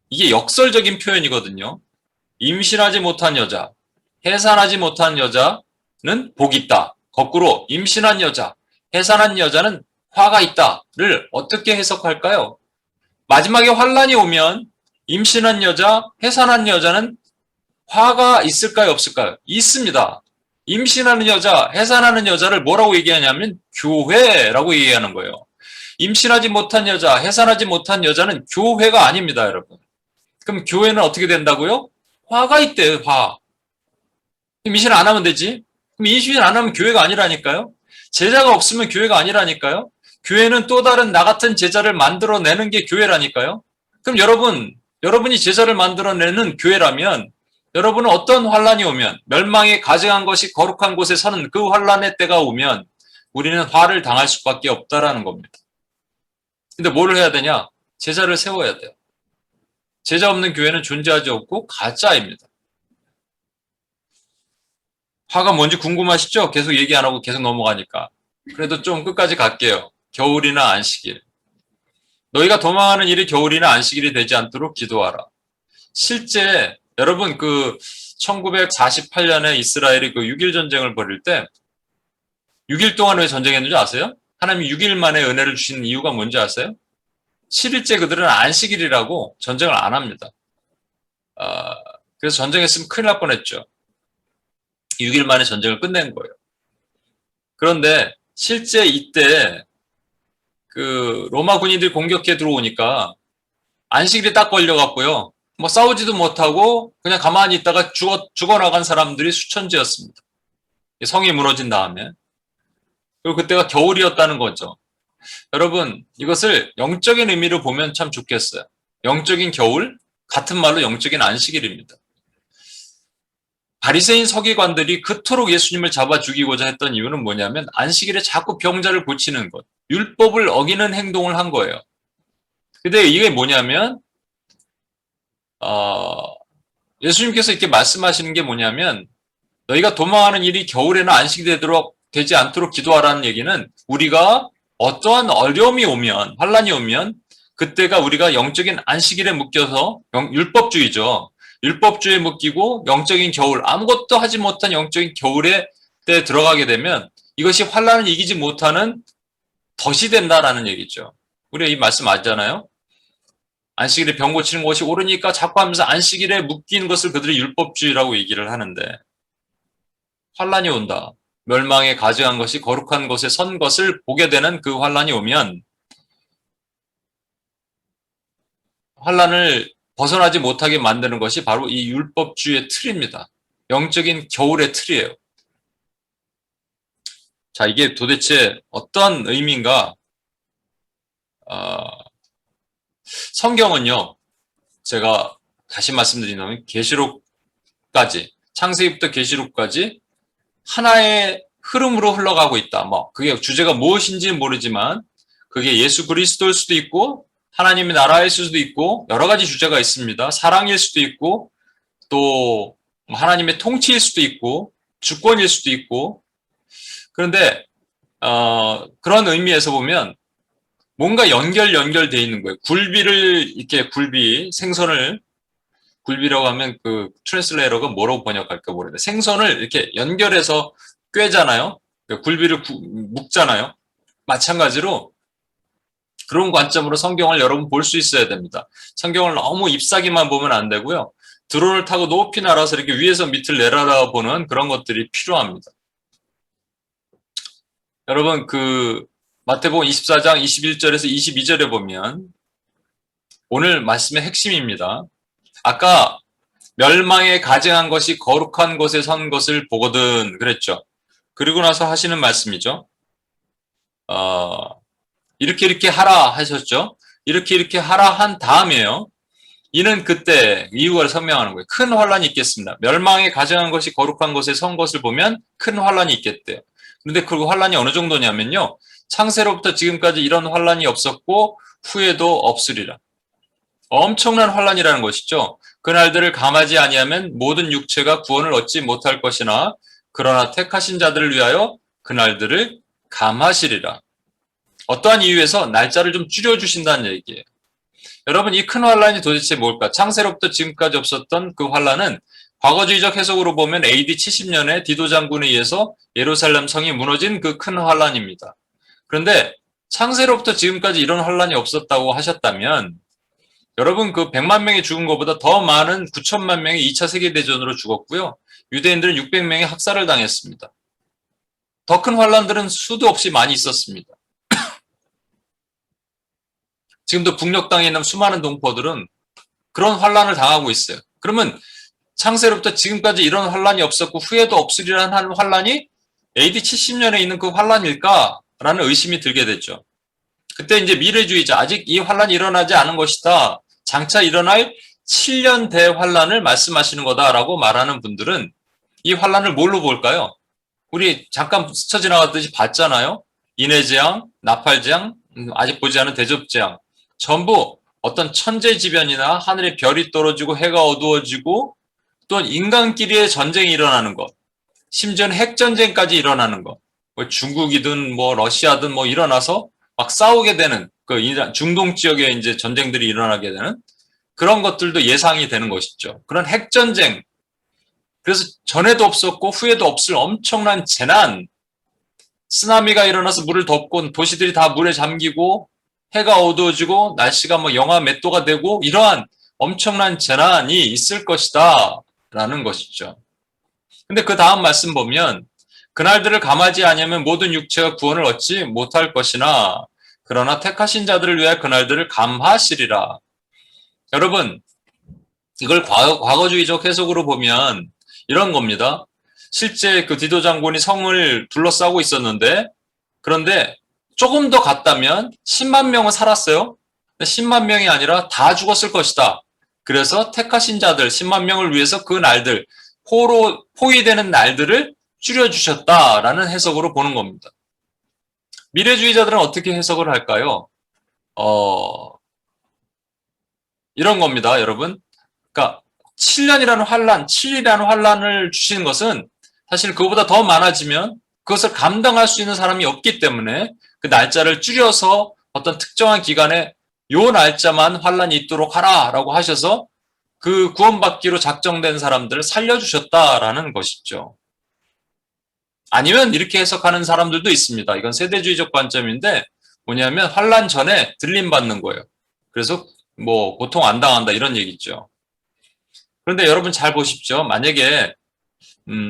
이게 역설적인 표현이거든요. 임신하지 못한 여자, 해산하지 못한 여자는 복이 있다. 거꾸로 임신한 여자, 해산한 여자는 화가 있다를 어떻게 해석할까요? 마지막에 환란이 오면 임신한 여자, 해산한 여자는 화가 있을까요? 없을까요? 있습니다. 임신하는 여자, 해산하는 여자를 뭐라고 얘기하냐면 교회라고 얘기하는 거예요. 임신하지 못한 여자, 해산하지 못한 여자는 교회가 아닙니다, 여러분. 그럼 교회는 어떻게 된다고요? 화가 있대요, 화. 임신 안 하면 되지. 그럼 임신 안 하면 교회가 아니라니까요. 제자가 없으면 교회가 아니라니까요. 교회는 또 다른 나 같은 제자를 만들어내는 게 교회라니까요. 그럼 여러분이 제자를 만들어내는 교회라면 여러분은 어떤 환란이 오면 멸망에 가증한 것이 거룩한 곳에 서는 그 환란의 때가 오면 우리는 화를 당할 수밖에 없다라는 겁니다. 근데 뭘 해야 되냐? 제자를 세워야 돼요. 제자 없는 교회는 존재하지 않고 가짜입니다. 화가 뭔지 궁금하시죠? 계속 얘기 안 하고 계속 넘어가니까. 그래도 좀 끝까지 갈게요. 겨울이나 안식일. 너희가 도망하는 일이 겨울이나 안식일이 되지 않도록 기도하라. 실제 여러분 1948년에 이스라엘이 6.1 전쟁을 벌일 때 6일 동안 왜 전쟁했는지 아세요? 하나님이 6일 만에 은혜를 주신 이유가 뭔지 아세요? 7일째 그들은 안식일이라고 전쟁을 안 합니다. 그래서 전쟁했으면 큰일 날 뻔했죠. 6일 만에 전쟁을 끝낸 거예요. 그런데 실제 이때 로마 군인들이 공격해 들어오니까 안식일이 딱 걸려갖고요. 뭐 싸우지도 못하고 그냥 가만히 있다가 죽어나간 사람들이 수천지였습니다. 성이 무너진 다음에. 그리고 그때가 겨울이었다는 거죠. 여러분, 이것을 영적인 의미로 보면 참 좋겠어요. 영적인 겨울, 같은 말로 영적인 안식일입니다. 바리새인 서기관들이 그토록 예수님을 잡아 죽이고자 했던 이유는 뭐냐면 안식일에 자꾸 병자를 고치는 것, 율법을 어기는 행동을 한 거예요. 근데 이게 뭐냐면 예수님께서 이렇게 말씀하시는 게 뭐냐면 너희가 도망하는 일이 겨울에는 안식이 되지 않도록 기도하라는 얘기는 우리가 어떠한 어려움이 오면, 환란이 오면 그때가 우리가 영적인 안식일에 묶여서 율법주의죠. 율법주의에 묶이고 영적인 겨울, 아무것도 하지 못한 영적인 겨울에 때 들어가게 되면 이것이 환란을 이기지 못하는 덫이 된다라는 얘기죠. 우리가 이 말씀 알잖아요. 안식일에 병 고치는 것이 옳으니까 자꾸 하면서 안식일에 묶인 것을 그들이 율법주의라고 얘기를 하는데 환란이 온다. 멸망에 가증한 것이 거룩한 곳에 선 것을 보게 되는 그 환란이 오면 환란을 벗어나지 못하게 만드는 것이 바로 이 율법주의의 틀입니다. 영적인 겨울의 틀이에요. 자, 이게 도대체 어떤 의미인가? 성경은요, 제가 다시 말씀드린다면 계시록까지, 창세기부터 계시록까지 하나의 흐름으로 흘러가고 있다. 그게 주제가 무엇인지는 모르지만 그게 예수 그리스도일 수도 있고 하나님의 나라일 수도 있고 여러 가지 주제가 있습니다. 사랑일 수도 있고 또 하나님의 통치일 수도 있고 주권일 수도 있고 그런데 그런 의미에서 보면 뭔가 연결돼 있는 거예요. 생선을 굴비라고 하면 트랜슬레이터가 뭐라고 번역할까 모르겠는데 생선을 이렇게 연결해서 꿰잖아요. 굴비를 묶잖아요. 마찬가지로 그런 관점으로 성경을 여러분 볼 수 있어야 됩니다. 성경을 너무 잎사귀만 보면 안 되고요. 드론을 타고 높이 날아서 이렇게 위에서 밑을 내려다보는 그런 것들이 필요합니다. 여러분 마태복음 24장 21절에서 22절에 보면 오늘 말씀의 핵심입니다. 아까 멸망에 가증한 것이 거룩한 곳에 선 것을 보거든 그랬죠. 그리고 나서 하시는 말씀이죠. 이렇게 하라 하셨죠. 이렇게 하라 한 다음에요. 이는 그때 이유를 설명하는 거예요. 큰 환란이 있겠습니다. 멸망에 가증한 것이 거룩한 곳에 선 것을 보면 큰 환란이 있겠대요. 그런데 그 환란이 어느 정도냐면요. 창세로부터 지금까지 이런 환란이 없었고 후에도 없으리라. 엄청난 환란이라는 것이죠. 그날들을 감하지 아니하면 모든 육체가 구원을 얻지 못할 것이나 그러나 택하신 자들을 위하여 그날들을 감하시리라. 어떠한 이유에서 날짜를 좀 줄여주신다는 얘기예요. 여러분 이 큰 환란이 도대체 뭘까? 창세로부터 지금까지 없었던 그 환란은 과거주의적 해석으로 보면 AD 70년에 디도 장군에 의해서 예루살렘 성이 무너진 그 큰 환란입니다. 그런데 창세로부터 지금까지 이런 환란이 없었다고 하셨다면 여러분 100만 명이 죽은 것보다 더 많은 9천만 명이 2차 세계대전으로 죽었고요. 유대인들은 600명의 학살을 당했습니다. 더 큰 환란들은 수도 없이 많이 있었습니다. 지금도 북녘 땅에 있는 수많은 동포들은 그런 환란을 당하고 있어요. 그러면 창세로부터 지금까지 이런 환란이 없었고 후에도 없으리라는 환란이 AD 70년에 있는 그 환란일까라는 의심이 들게 됐죠. 그때 이제 미래주의자, 아직 이 환란이 일어나지 않은 것이다. 장차 일어날 7년 대환란을 말씀하시는 거다라고 말하는 분들은 이 환란을 뭘로 볼까요? 우리 잠깐 스쳐 지나갔듯이 봤잖아요. 인해재앙, 나팔재앙, 아직 보지 않은 대접재앙. 전부 어떤 천재지변이나 하늘에 별이 떨어지고 해가 어두워지고 또 인간끼리의 전쟁이 일어나는 것. 심지어는 핵전쟁까지 일어나는 것. 뭐 중국이든 뭐 러시아든 뭐 일어나서 막 싸우게 되는 그 중동 지역에 이제 전쟁들이 일어나게 되는 그런 것들도 예상이 되는 것이죠. 그런 핵전쟁. 그래서 전에도 없었고 후에도 없을 엄청난 재난. 쓰나미가 일어나서 물을 덮고 도시들이 다 물에 잠기고 해가 어두워지고 날씨가 뭐 영하 몇 도가 되고 이러한 엄청난 재난이 있을 것이다 라는 것이죠. 근데 그 다음 말씀 보면 그날들을 감하지 아니하면 모든 육체가 구원을 얻지 못할 것이나 그러나 택하신 자들을 위하여 그날들을 감하시리라. 여러분 이걸 과거주의적 해석으로 보면 이런 겁니다. 실제 그 디도 장군이 성을 둘러싸고 있었는데 그런데 조금 더 갔다면 10만 명은 살았어요. 10만 명이 아니라 다 죽었을 것이다. 그래서 택하신 자들 10만 명을 위해서 그 날들 포위되는 날들을 줄여주셨다라는 해석으로 보는 겁니다. 미래주의자들은 어떻게 해석을 할까요? 이런 겁니다, 여러분. 그러니까 7년이라는 환란, 7이라는 환란을 주시는 것은 사실 그거보다 더 많아지면 그것을 감당할 수 있는 사람이 없기 때문에 그 날짜를 줄여서 어떤 특정한 기간에 요 날짜만 환란이 있도록 하라라고 하셔서 그 구원받기로 작정된 사람들을 살려주셨다라는 것이죠. 아니면 이렇게 해석하는 사람들도 있습니다. 이건 세대주의적 관점인데 뭐냐면 환란 전에 들림 받는 거예요. 그래서 뭐 고통 안 당한다 이런 얘기죠. 그런데 여러분 잘 보십시오. 만약에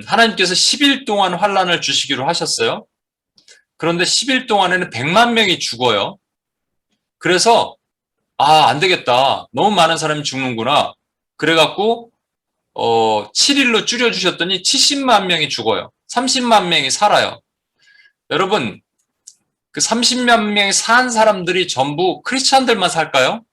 하나님께서 10일 동안 환란을 주시기로 하셨어요. 그런데 10일 동안에는 100만 명이 죽어요. 그래서 안 되겠다. 너무 많은 사람이 죽는구나. 그래갖고 7일로 줄여주셨더니 70만 명이 죽어요. 30만 명이 살아요. 여러분 그 30만 명이 산 사람들이 전부 크리스찬들만 살까요?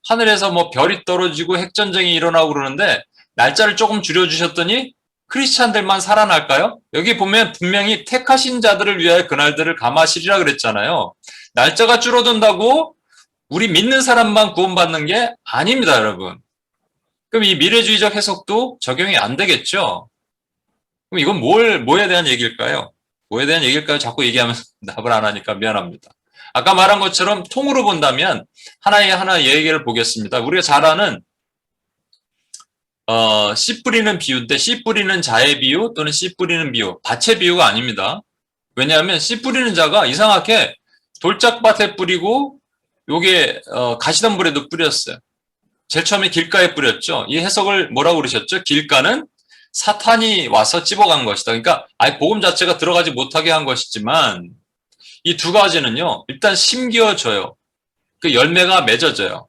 하늘에서 뭐 별이 떨어지고 핵전쟁이 일어나고 그러는데 날짜를 조금 줄여주셨더니 크리스찬들만 살아날까요? 여기 보면 분명히 택하신 자들을 위하여 그날들을 감하시리라 그랬잖아요. 날짜가 줄어든다고 우리 믿는 사람만 구원받는 게 아닙니다, 여러분. 그럼 이 미래주의적 해석도 적용이 안 되겠죠? 그럼 이건 뭐에 대한 얘기일까요? 뭐에 대한 얘기일까요? 자꾸 얘기하면 답을 안 하니까 미안합니다. 아까 말한 것처럼 통으로 본다면 하나 얘기를 보겠습니다. 우리가 잘 아는 씨 뿌리는 비유인데 씨 뿌리는 자의 비유 또는 씨 뿌리는 비유, 밭의 비유가 아닙니다. 왜냐하면 씨 뿌리는 자가 이상하게 돌짝밭에 뿌리고 요게 가시덤불에도 뿌렸어요. 제일 처음에 길가에 뿌렸죠. 이 해석을 뭐라고 그러셨죠? 길가는 사탄이 와서 찝어간 것이다. 그러니까 아예 복음 자체가 들어가지 못하게 한 것이지만 이 두 가지는요. 일단 심겨져요. 그 열매가 맺어져요.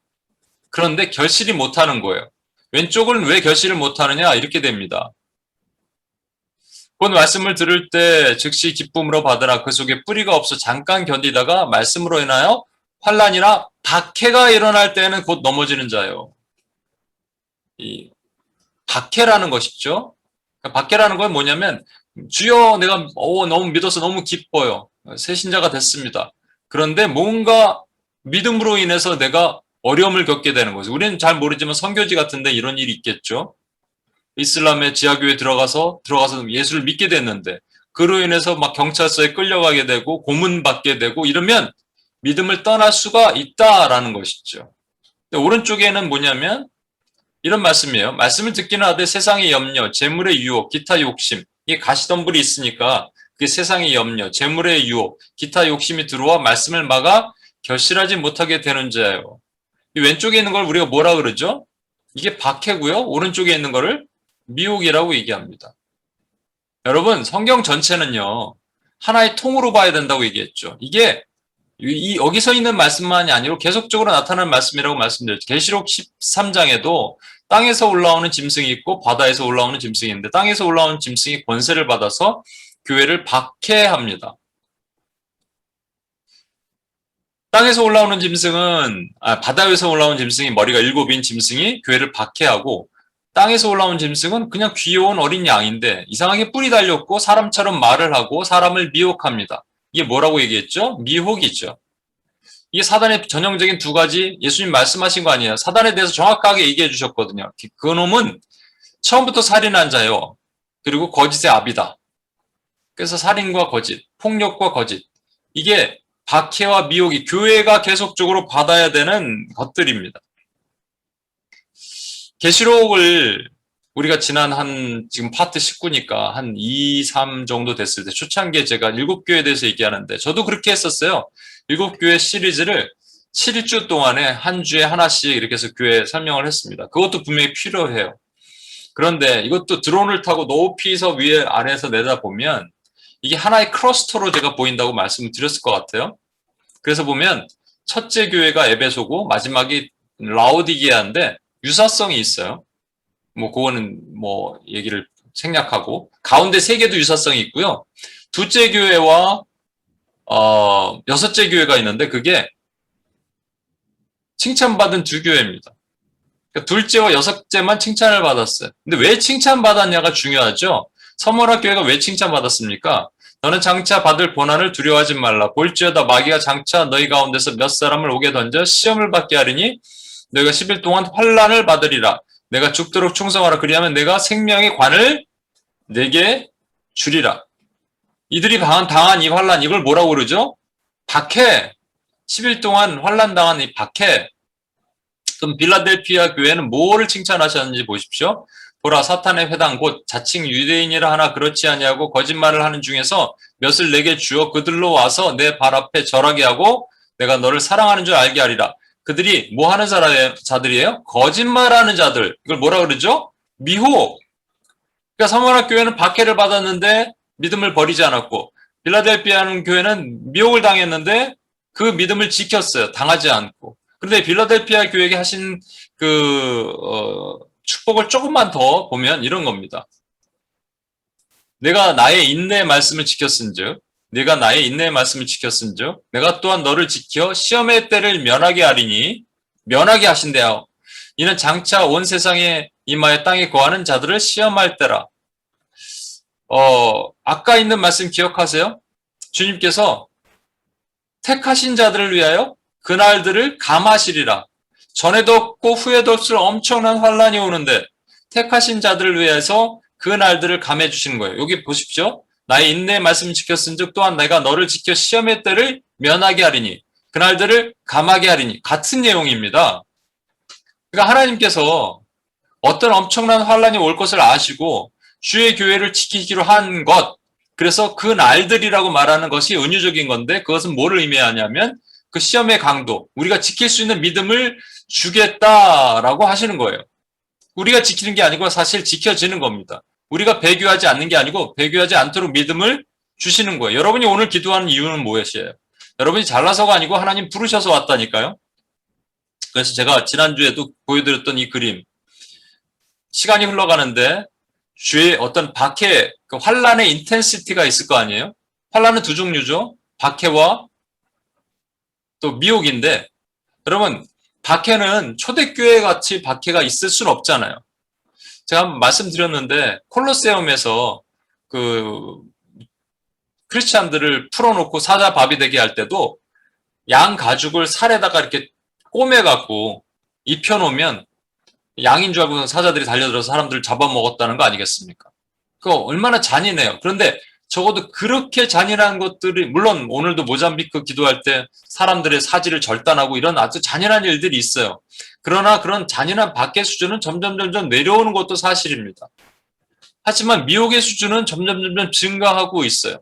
그런데 결실이 못하는 거예요. 왼쪽은 왜 결실을 못하느냐? 이렇게 됩니다. 본 말씀을 들을 때 즉시 기쁨으로 받으라. 그 속에 뿌리가 없어 잠깐 견디다가 말씀으로 인하여 환란이나 박해가 일어날 때에는 곧 넘어지는 자요. 이 박해라는 것이죠. 박해라는 건 뭐냐면 주여 내가 너무 믿어서 너무 기뻐요. 새 신자가 됐습니다. 그런데 뭔가 믿음으로 인해서 내가 어려움을 겪게 되는 거죠. 우리는 잘 모르지만 선교지 같은데 이런 일이 있겠죠. 이슬람의 지하교회에 들어가서 예수를 믿게 됐는데 그로 인해서 막 경찰서에 끌려가게 되고 고문받게 되고 이러면 믿음을 떠날 수가 있다라는 것이죠. 근데 오른쪽에는 뭐냐면 이런 말씀이에요. 말씀을 듣기는 하되 세상의 염려, 재물의 유혹, 기타 욕심. 이게 가시덤불이 있으니까 그게 세상의 염려, 재물의 유혹, 기타 욕심이 들어와 말씀을 막아 결실하지 못하게 되는 자예요. 이 왼쪽에 있는 걸 우리가 뭐라 그러죠? 이게 박해고요. 오른쪽에 있는 거를 미혹이라고 얘기합니다. 여러분 성경 전체는요. 하나의 통으로 봐야 된다고 얘기했죠. 이게 여기서 있는 말씀만이 아니고 계속적으로 나타나는 말씀이라고 말씀드렸죠. 계시록 13장에도 땅에서 올라오는 짐승이 있고 바다에서 올라오는 짐승이 있는데 땅에서 올라오는 짐승이 권세를 받아서 교회를 박해합니다. 땅에서 올라오는 짐승은 바다에서 올라오는 짐승이 머리가 7인 짐승이 교회를 박해하고 땅에서 올라온 짐승은 그냥 귀여운 어린 양인데 이상하게 뿔이 달렸고 사람처럼 말을 하고 사람을 미혹합니다. 이게 뭐라고 얘기했죠? 미혹이죠. 이게 사단의 전형적인 두 가지 예수님 말씀하신 거 아니에요. 사단에 대해서 정확하게 얘기해 주셨거든요. 그 놈은 처음부터 살인한 자요. 그리고 거짓의 아비다. 그래서 살인과 거짓, 폭력과 거짓. 이게 박해와 미혹이 교회가 계속적으로 받아야 되는 것들입니다. 계시록을 우리가 지난 지금 파트 19니까 한 2, 3 정도 됐을 때 초창기에 제가 7교회에 대해서 얘기하는데 저도 그렇게 했었어요. 7교회 시리즈를 7주 동안에 한 주에 하나씩 이렇게 해서 교회 설명을 했습니다. 그것도 분명히 필요해요. 그런데 이것도 드론을 타고 높이서 위에 아래에서 내다보면 이게 하나의 클러스터로 제가 보인다고 말씀을 드렸을 것 같아요. 그래서 보면 첫째 교회가 에베소고 마지막이 라오디게아인데 유사성이 있어요. 그거는 얘기를 생략하고 가운데 3개도 유사성이 있고요. 둘째 교회와 여섯째 교회가 있는데 그게 칭찬받은 두 교회입니다. 그러니까 둘째와 여섯째만 칭찬을 받았어요. 근데 왜 칭찬받았냐가 중요하죠. 서머나 교회가 왜 칭찬받았습니까? 너는 장차 받을 고난을 두려워하지 말라. 볼지어다 마귀가 장차 너희 가운데서 몇 사람을 오게 던져 시험을 받게 하리니 너희가 10일 동안 환난을 받으리라. 내가 죽도록 충성하라. 그리하면 내가 생명의 관을 내게 주리라. 이들이 당한 이 환난, 이걸 뭐라고 그러죠? 박해. 10일 동안 환난 당한 이 박해. 그럼 빌라델피아 교회는 뭐를 칭찬하셨는지 보십시오. 보라 사탄의 회당 곧 자칭 유대인이라 하나 그렇지 아니하고 거짓말을 하는 중에서 몇을 내게 주어 그들로 와서 내 발 앞에 절하게 하고 내가 너를 사랑하는 줄 알게 하리라. 그들이 뭐 하는 자들이에요? 거짓말하는 자들. 이걸 뭐라 그러죠? 미혹. 그러니까 서머나 교회는 박해를 받았는데 믿음을 버리지 않았고 빌라델피아 교회는 미혹을 당했는데 그 믿음을 지켰어요. 당하지 않고. 그런데 빌라델피아 교회에게 하신 축복을 조금만 더 보면 이런 겁니다. 내가 나의 인내의 말씀을 지켰은즉 내가 나의 인내의 말씀을 지켰은즉 내가 또한 너를 지켜 시험의 때를 면하게 하리니 면하게 하신대요. 이는 장차 온 세상에 임하여 땅에 거하는 자들을 시험할 때라. 아까 있는 말씀 기억하세요? 주님께서 택하신 자들을 위하여 그날들을 감하시리라. 전에도 없고 후에도 없을 엄청난 환란이 오는데 택하신 자들을 위해서 그 날들을 감해 주시는 거예요. 여기 보십시오. 나의 인내의 말씀을 지켰은즉 또한 내가 너를 지켜 시험의 때를 면하게 하리니 그날들을 감하게 하리니 같은 내용입니다. 그러니까 하나님께서 어떤 엄청난 환란이 올 것을 아시고 주의 교회를 지키기로 한 것, 그래서 그 날들이라고 말하는 것이 은유적인 건데 그것은 뭐를 의미하냐면 그 시험의 강도, 우리가 지킬 수 있는 믿음을 주겠다라고 하시는 거예요. 우리가 지키는 게 아니고 사실 지켜지는 겁니다. 우리가 배교하지 않는 게 아니고 배교하지 않도록 믿음을 주시는 거예요. 여러분이 오늘 기도하는 이유는 무엇이에요? 여러분이 잘나서가 아니고 하나님 부르셔서 왔다니까요. 그래서 제가 지난주에도 보여드렸던 이 그림, 시간이 흘러가는데 주의 어떤 박해, 그 환란의 인텐시티가 있을 거 아니에요? 환란은 두 종류죠. 박해와 또 미혹인데 여러분 박해는 초대교회 같이 박해가 있을 수는 없잖아요. 제가 한번 말씀드렸는데 콜로세움에서 그 크리스찬들을 풀어놓고 사자 밥이 되게 할 때도 양 가죽을 살에다가 이렇게 꼬매갖고 입혀놓으면 양인 줄 알고 사자들이 달려들어서 사람들을 잡아먹었다는 거 아니겠습니까? 그거 얼마나 잔인해요. 그런데 적어도 그렇게 잔인한 것들이, 물론 오늘도 모잠비크 기도할 때 사람들의 사지를 절단하고 이런 아주 잔인한 일들이 있어요. 그러나 그런 잔인한 박해 수준은 점점 내려오는 것도 사실입니다. 하지만 미혹의 수준은 점점 증가하고 있어요.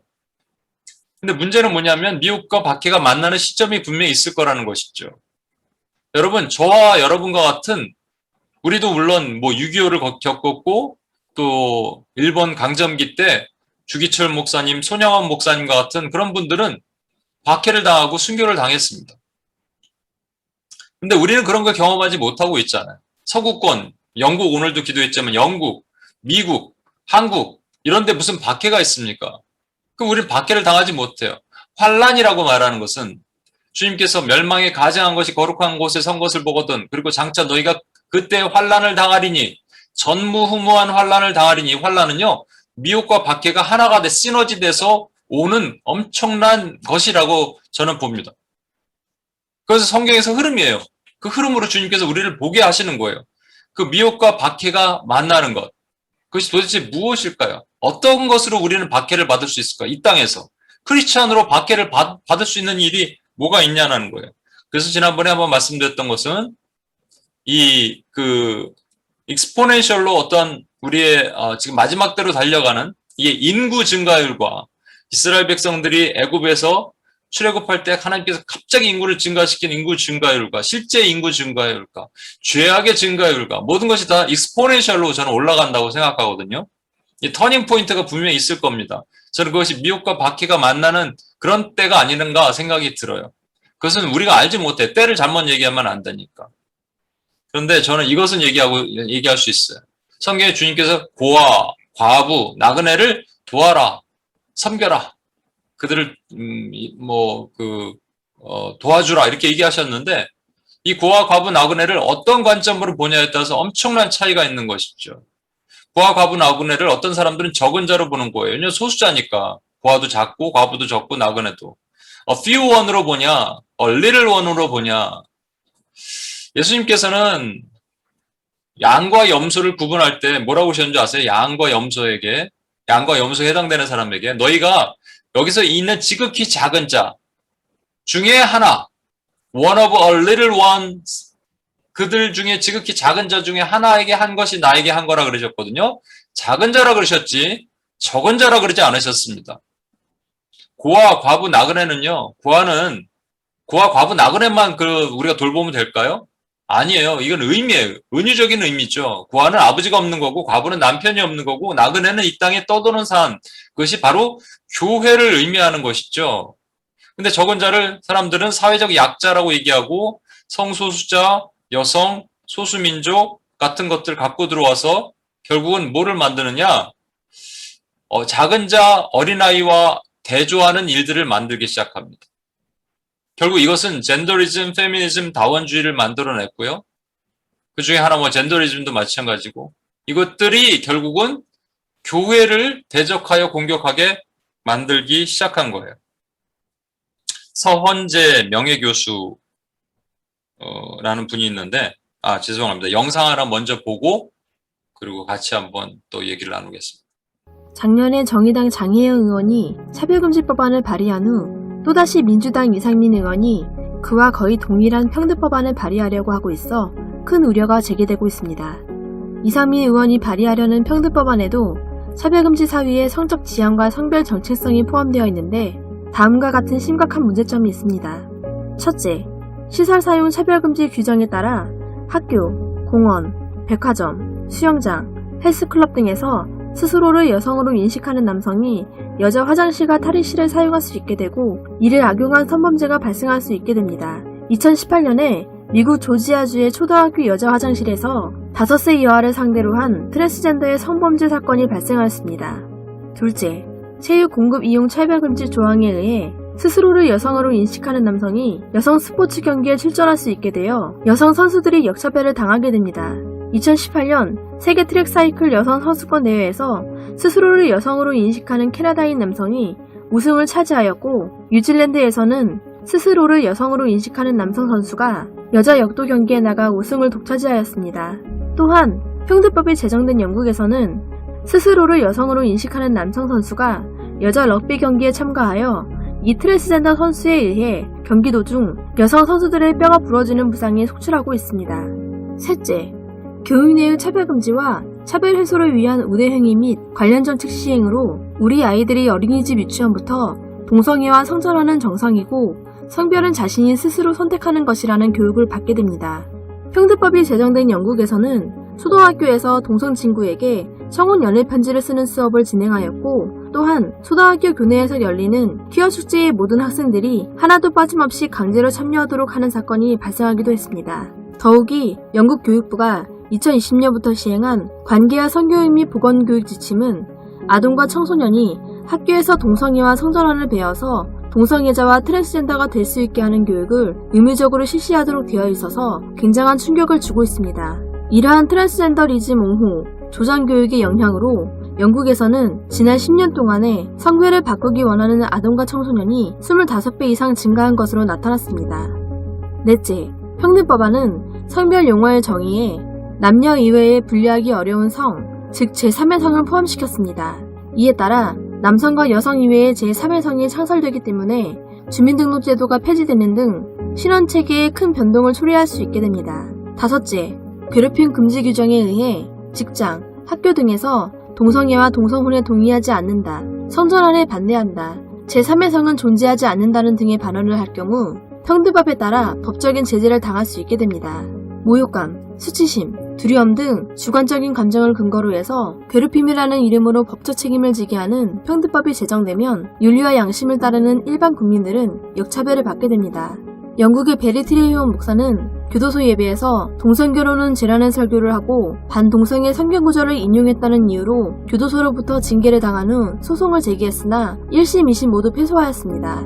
근데 문제는 뭐냐면 미혹과 박해가 만나는 시점이 분명히 있을 거라는 것이죠. 여러분, 저와 여러분과 같은, 우리도 물론 6.25를 겪었고 또 일본 강점기 때 주기철 목사님, 손영원 목사님과 같은 그런 분들은 박해를 당하고 순교를 당했습니다. 근데 우리는 그런 걸 경험하지 못하고 있잖아요. 서구권, 영국 오늘도 기도했지만 영국, 미국, 한국 이런 데 무슨 박해가 있습니까? 그럼 우리는 박해를 당하지 못해요. 환란이라고 말하는 것은 주님께서 멸망에 가증한 것이 거룩한 곳에 선 것을 보거든 그리고 장차 너희가 그때 환란을 당하리니 전무후무한 환란을 당하리니 환란은요 미혹과 박해가 하나가 돼 시너지 돼서 오는 엄청난 것이라고 저는 봅니다. 그래서 성경에서 흐름이에요. 그 흐름으로 주님께서 우리를 보게 하시는 거예요. 그 미혹과 박해가 만나는 것. 그것이 도대체 무엇일까요? 어떤 것으로 우리는 박해를 받을 수 있을까? 이 땅에서. 크리스찬으로 박해를 받을 수 있는 일이 뭐가 있냐는 거예요. 그래서 지난번에 한번 말씀드렸던 것은 익스포넨셜로 어떤 우리의 지금 마지막 때로 달려가는 이게 인구 증가율과 이스라엘 백성들이 애굽에서 출애굽할 때 하나님께서 갑자기 인구를 증가시킨 인구 증가율과 실제 인구 증가율과 죄악의 증가율과 모든 것이 다 익스포넨셜로 저는 올라간다고 생각하거든요. 이 터닝 포인트가 분명히 있을 겁니다. 저는 그것이 미혹과 박해가 만나는 그런 때가 아닌가 생각이 들어요. 그것은 우리가 알지 못해. 때를 잘못 얘기하면 안 되니까. 그런데 저는 이것은 얘기할 수 있어요. 성경에 주님께서 고아, 과부, 나그네를 도와라, 섬겨라. 그들을 도와주라 이렇게 얘기하셨는데 이 고아, 과부, 나그네를 어떤 관점으로 보냐에 따라서 엄청난 차이가 있는 것이죠. 고아, 과부, 나그네를 어떤 사람들은 적은 자로 보는 거예요. 왜냐하면 소수자니까. 고아도 작고 과부도 적고 나그네도. A few one으로 보냐, a little one으로 보냐. 예수님께서는 양과 염소를 구분할 때 뭐라고 하셨는지 아세요? 양과 염소에 해당되는 사람에게 너희가 여기서 있는 지극히 작은 자 중에 하나, one of a little ones, 그들 중에 지극히 작은 자 중에 하나에게 한 것이 나에게 한 거라 그러셨거든요. 작은 자라 그러셨지 적은 자라 그러지 않으셨습니다. 고아, 과부, 나그네는요. 고아, 과부, 나그네만 우리가 돌보면 될까요? 아니에요. 이건 의미예요. 은유적인 의미죠. 고아는 아버지가 없는 거고 과부는 남편이 없는 거고 나그네는 이 땅에 떠도는 산. 그것이 바로 교회를 의미하는 것이죠. 근데 적은 자를 사람들은 사회적 약자라고 얘기하고 성소수자, 여성, 소수민족 같은 것들 갖고 들어와서 결국은 뭐를 만드느냐? 작은 자, 어린아이와 대조하는 일들을 만들기 시작합니다. 결국 이것은 젠더리즘, 페미니즘, 다원주의를 만들어냈고요. 그 중에 하나 젠더리즘도 마찬가지고 이것들이 결국은 교회를 대적하여 공격하게 만들기 시작한 거예요. 서헌재 명예교수라는 분이 있는데 죄송합니다. 영상 하나 먼저 보고 그리고 같이 한번 또 얘기를 나누겠습니다. 작년에 정의당 장혜영 의원이 차별금지 법안을 발의한 후 또다시 민주당 이상민 의원이 그와 거의 동일한 평등법안을 발의하려고 하고 있어 큰 우려가 제기되고 있습니다. 이상민 의원이 발의하려는 평등법안에도 차별금지 사유에 성적 지향과 성별 정체성이 포함되어 있는데 다음과 같은 심각한 문제점이 있습니다. 첫째, 시설 사용 차별금지 규정에 따라 학교, 공원, 백화점, 수영장, 헬스클럽 등에서 스스로를 여성으로 인식하는 남성이 여자 화장실과 탈의실을 사용할 수 있게 되고 이를 악용한 성범죄가 발생할 수 있게 됩니다. 2018년에 미국 조지아주의 초등학교 여자 화장실에서 5세 이하를 상대로 한 트랜스젠더의 성범죄 사건이 발생하였습니다. 둘째, 체육 공급 이용 차별금지 조항에 의해 스스로를 여성으로 인식하는 남성이 여성 스포츠 경기에 출전할 수 있게 되어 여성 선수들이 역차별을 당하게 됩니다. 2018년 세계 트랙 사이클 여성 선수권 대회에서 스스로를 여성으로 인식하는 캐나다인 남성이 우승을 차지하였고 뉴질랜드에서는 스스로를 여성으로 인식하는 남성 선수가 여자 역도 경기에 나가 우승을 독차지하였습니다. 또한 평등법이 제정된 영국에서는 스스로를 여성으로 인식하는 남성 선수가 여자 럭비 경기에 참가하여 이 트랜스젠더 선수에 의해 경기 도중 여성 선수들의 뼈가 부러지는 부상이 속출하고 있습니다. 셋째, 교육 내의 차별금지와 차별 해소를 위한 우대행위 및 관련 정책 시행으로 우리 아이들이 어린이집 유치원부터 동성애와 성전환은 정상이고 성별은 자신이 스스로 선택하는 것이라는 교육을 받게 됩니다. 평등법이 제정된 영국에서는 초등학교에서 동성 친구에게 청혼 연애 편지를 쓰는 수업을 진행하였고 또한 초등학교 교내에서 열리는 퀴어 축제에 모든 학생들이 하나도 빠짐없이 강제로 참여하도록 하는 사건이 발생하기도 했습니다. 더욱이 영국 교육부가 2020년부터 시행한 관계와 성교육 및 보건교육 지침은 아동과 청소년이 학교에서 동성애와 성전환을 배워서 동성애자와 트랜스젠더가 될 수 있게 하는 교육을 의무적으로 실시하도록 되어 있어서 굉장한 충격을 주고 있습니다. 이러한 트랜스젠더리즘 옹호, 조장 교육의 영향으로 영국에서는 지난 10년 동안에 성별을 바꾸기 원하는 아동과 청소년이 25배 이상 증가한 것으로 나타났습니다. 넷째, 평등법안은 성별 용어의 정의에 남녀 이외에 분리하기 어려운 성, 즉 제3의 성을 포함시켰습니다. 이에 따라 남성과 여성 이외의 제3의 성이 창설되기 때문에 주민등록제도가 폐지되는 등 신원체계에 큰 변동을 초래할 수 있게 됩니다. 다섯째, 괴롭힘 금지 규정에 의해 직장, 학교 등에서 동성애와 동성혼에 동의하지 않는다, 성전환에 반대한다, 제3의 성은 존재하지 않는다는 등의 발언을 할 경우 평등법에 따라 법적인 제재를 당할 수 있게 됩니다. 모욕감, 수치심, 두려움 등 주관적인 감정을 근거로 해서 괴롭힘이라는 이름으로 법적 책임을 지게 하는 평등법이 제정되면 윤리와 양심을 따르는 일반 국민들은 역차별을 받게 됩니다. 영국의 베리트리온 목사는 교도소 예배에서 동성결혼은 죄라는 설교를 하고 반동성애 성경 구절을 인용했다는 이유로 교도소로부터 징계를 당한 후 소송을 제기했으나 1심, 2심 모두 패소하였습니다.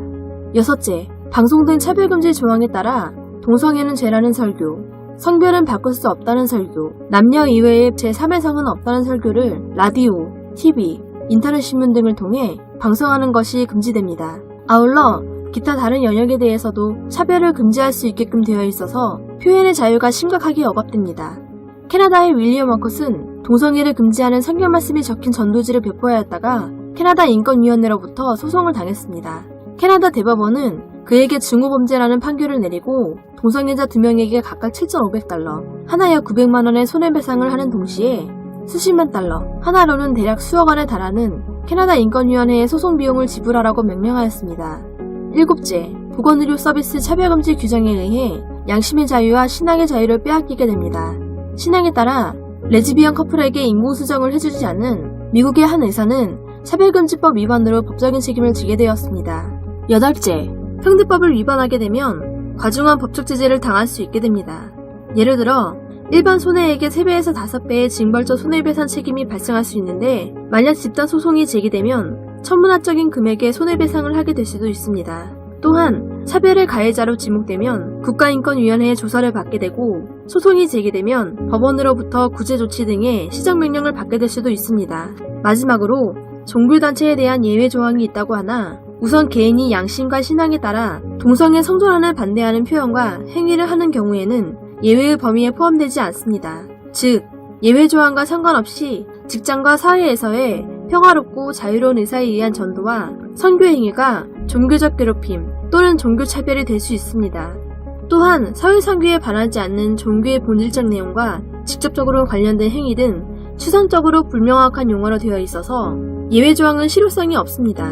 여섯째, 방송된 차별금지 조항에 따라 동성애는 죄라는 설교, 성별은 바꿀 수 없다는 설교, 남녀 이외의 제3의 성은 없다는 설교를 라디오, TV, 인터넷 신문 등을 통해 방송하는 것이 금지됩니다. 아울러 기타 다른 영역에 대해서도 차별을 금지할 수 있게끔 되어 있어서 표현의 자유가 심각하게 억압됩니다. 캐나다의 윌리엄 워컷은 동성애를 금지하는 성경 말씀이 적힌 전도지를 배포하였다가 캐나다 인권위원회로부터 소송을 당했습니다. 캐나다 대법원은 그에게 증오범죄라는 판결을 내리고 동성애자 2명에게 각각 7,500달러, 하나여 900만원의 손해배상을 하는 동시에 수십만 달러, 하나로는 대략 수억 원에 달하는 캐나다 인권위원회의 소송 비용을 지불하라고 명령하였습니다. 일곱째, 보건의료 서비스 차별금지 규정에 의해 양심의 자유와 신앙의 자유를 빼앗기게 됩니다. 신앙에 따라 레즈비언 커플에게 인공수정을 해주지 않는 미국의 한 의사는 차별금지법 위반으로 법적인 책임을 지게 되었습니다. 여덟째, 평등법을 위반하게 되면 과중한 법적 제재를 당할 수 있게 됩니다. 예를 들어 일반 손해액의 3배에서 5배의 징벌적 손해배상 책임이 발생할 수 있는데 만약 집단 소송이 제기되면 천문학적인 금액의 손해배상을 하게 될 수도 있습니다. 또한 차별의 가해자로 지목되면 국가인권위원회의 조사를 받게 되고 소송이 제기되면 법원으로부터 구제조치 등의 시정명령을 받게 될 수도 있습니다. 마지막으로 종교단체에 대한 예외 조항이 있다고 하나 우선 개인이 양심과 신앙에 따라 동성애 성전환을 반대하는 표현과 행위를 하는 경우에는 예외의 범위에 포함되지 않습니다. 즉, 예외 조항과 상관없이 직장과 사회에서의 평화롭고 자유로운 의사에 의한 전도와 선교 행위가 종교적 괴롭힘 또는 종교차별이 될 수 있습니다. 또한 사회선교에 반하지 않는 종교의 본질적 내용과 직접적으로 관련된 행위 등 추상적으로 불명확한 용어로 되어 있어서 예외 조항은 실효성이 없습니다.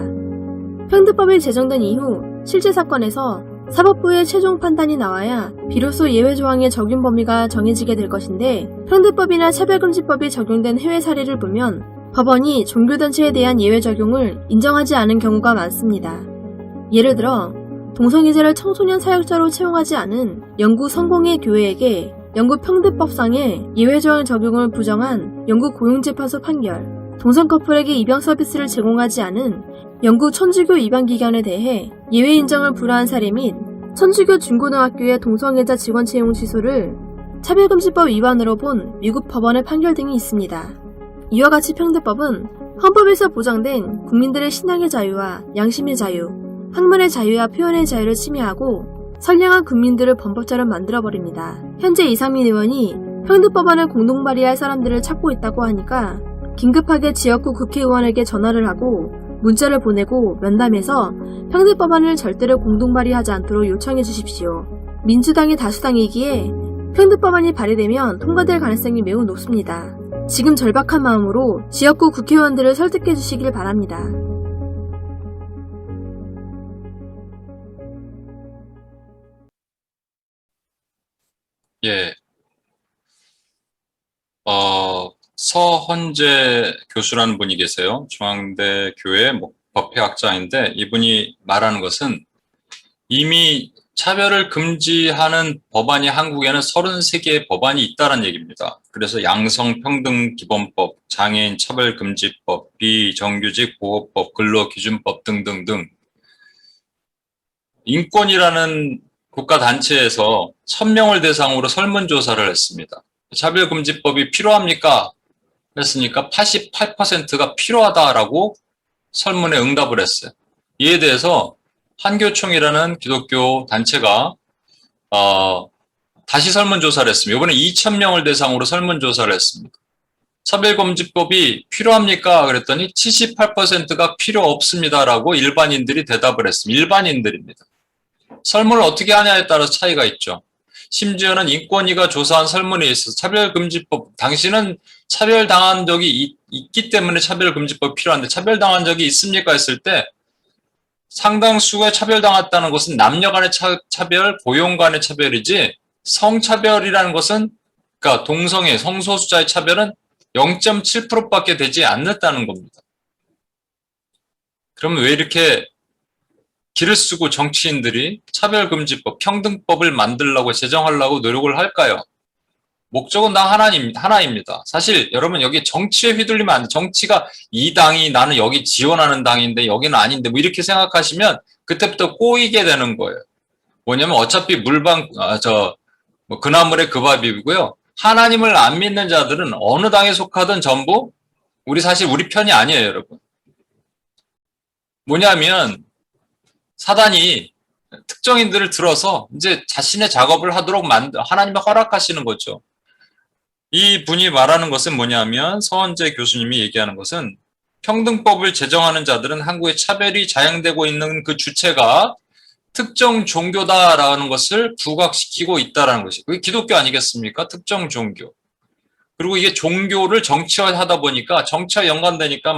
평등법이 제정된 이후 실제 사건에서 사법부의 최종 판단이 나와야 비로소 예외 조항의 적용 범위가 정해지게 될 것인데 평등법이나 차별금지법이 적용된 해외 사례를 보면 법원이 종교단체에 대한 예외 적용을 인정하지 않은 경우가 많습니다. 예를 들어 동성애자를 청소년 사역자로 채용하지 않은 영국 성공회 교회에게 영국 평등법상의 예외 조항 적용을 부정한 영국 고용재판소 판결, 동성 커플에게 입양 서비스를 제공하지 않은 영국 천주교 입양기관에 대해 예외 인정을 불허한 사례 및 천주교 중고등학교의 동성애자 직원 채용 취소를 차별금지법 위반으로 본 미국 법원의 판결 등이 있습니다. 이와 같이 평등법은 헌법에서 보장된 국민들의 신앙의 자유와 양심의 자유, 학문의 자유와 표현의 자유를 침해하고 선량한 국민들을 범법자로 만들어버립니다. 현재 이상민 의원이 평등법안을 공동 발의할 사람들을 찾고 있다고 하니까 긴급하게 지역구 국회의원에게 전화를 하고 문자를 보내고 면담해서 평등법안을 절대로 공동 발의하지 않도록 요청해 주십시오. 민주당이 다수당이기에 평등법안이 발의되면 통과될 가능성이 매우 높습니다. 지금 절박한 마음으로 지역구 국회의원들을 설득해 주시길 바랍니다. 예. 서헌재 교수라는 분이 계세요. 중앙대 교회 법회학자인데 이분이 말하는 것은 이미 차별을 금지하는 법안이 한국에는 33개의 법안이 있다는 얘기입니다. 그래서 양성평등기본법, 장애인 차별금지법, 비정규직 보호법, 근로기준법 등등등 인권이라는 국가단체에서 1000명을 대상으로 설문조사를 했습니다. 차별금지법이 필요합니까? 했으니까 88%가 필요하다라고 설문에 응답을 했어요. 이에 대해서 한교총이라는 기독교 단체가 다시 설문조사를 했습니다. 이번에 2000명을 대상으로 설문조사를 했습니다. 차별금지법이 필요합니까? 그랬더니 78%가 필요 없습니다라고 일반인들이 대답을 했습니다. 일반인들입니다. 설문을 어떻게 하냐에 따라서 차이가 있죠. 심지어는 인권위가 조사한 설문에 있어서 차별금지법, 당신은 차별당한 적이 있기 때문에 차별금지법이 필요한데 차별당한 적이 있습니까? 했을 때 상당수가 차별당했다는 것은 남녀 간의 차별, 고용 간의 차별이지 성차별이라는 것은 그러니까 동성애, 성소수자의 차별은 0.7%밖에 되지 않는다는 겁니다. 그러면 왜 이렇게 기를 쓰고 정치인들이 차별금지법, 평등법을 만들려고 제정하려고 노력을 할까요? 목적은 다 하나입니다. 사실 여러분 여기 정치에 휘둘리면 안 돼. 정치가 이 당이 나는 여기 지원하는 당인데 여기는 아닌데 뭐 이렇게 생각하시면 그때부터 꼬이게 되는 거예요. 뭐냐면 어차피 그나물의 그 밥이고요. 하나님을 안 믿는 자들은 어느 당에 속하든 전부 사실 우리 편이 아니에요, 여러분. 뭐냐면 사단이 특정인들을 들어서 이제 자신의 작업을 하도록 하나님이 허락하시는 거죠. 이 분이 말하는 것은 뭐냐면 서헌재 교수님이 얘기하는 것은 평등법을 제정하는 자들은 한국의 차별이 자행되고 있는 그 주체가 특정 종교다라는 것을 부각시키고 있다라는 것이 그게 기독교 아니겠습니까? 특정 종교. 그리고 이게 종교를 정치화하다 보니까 정치와 연관되니까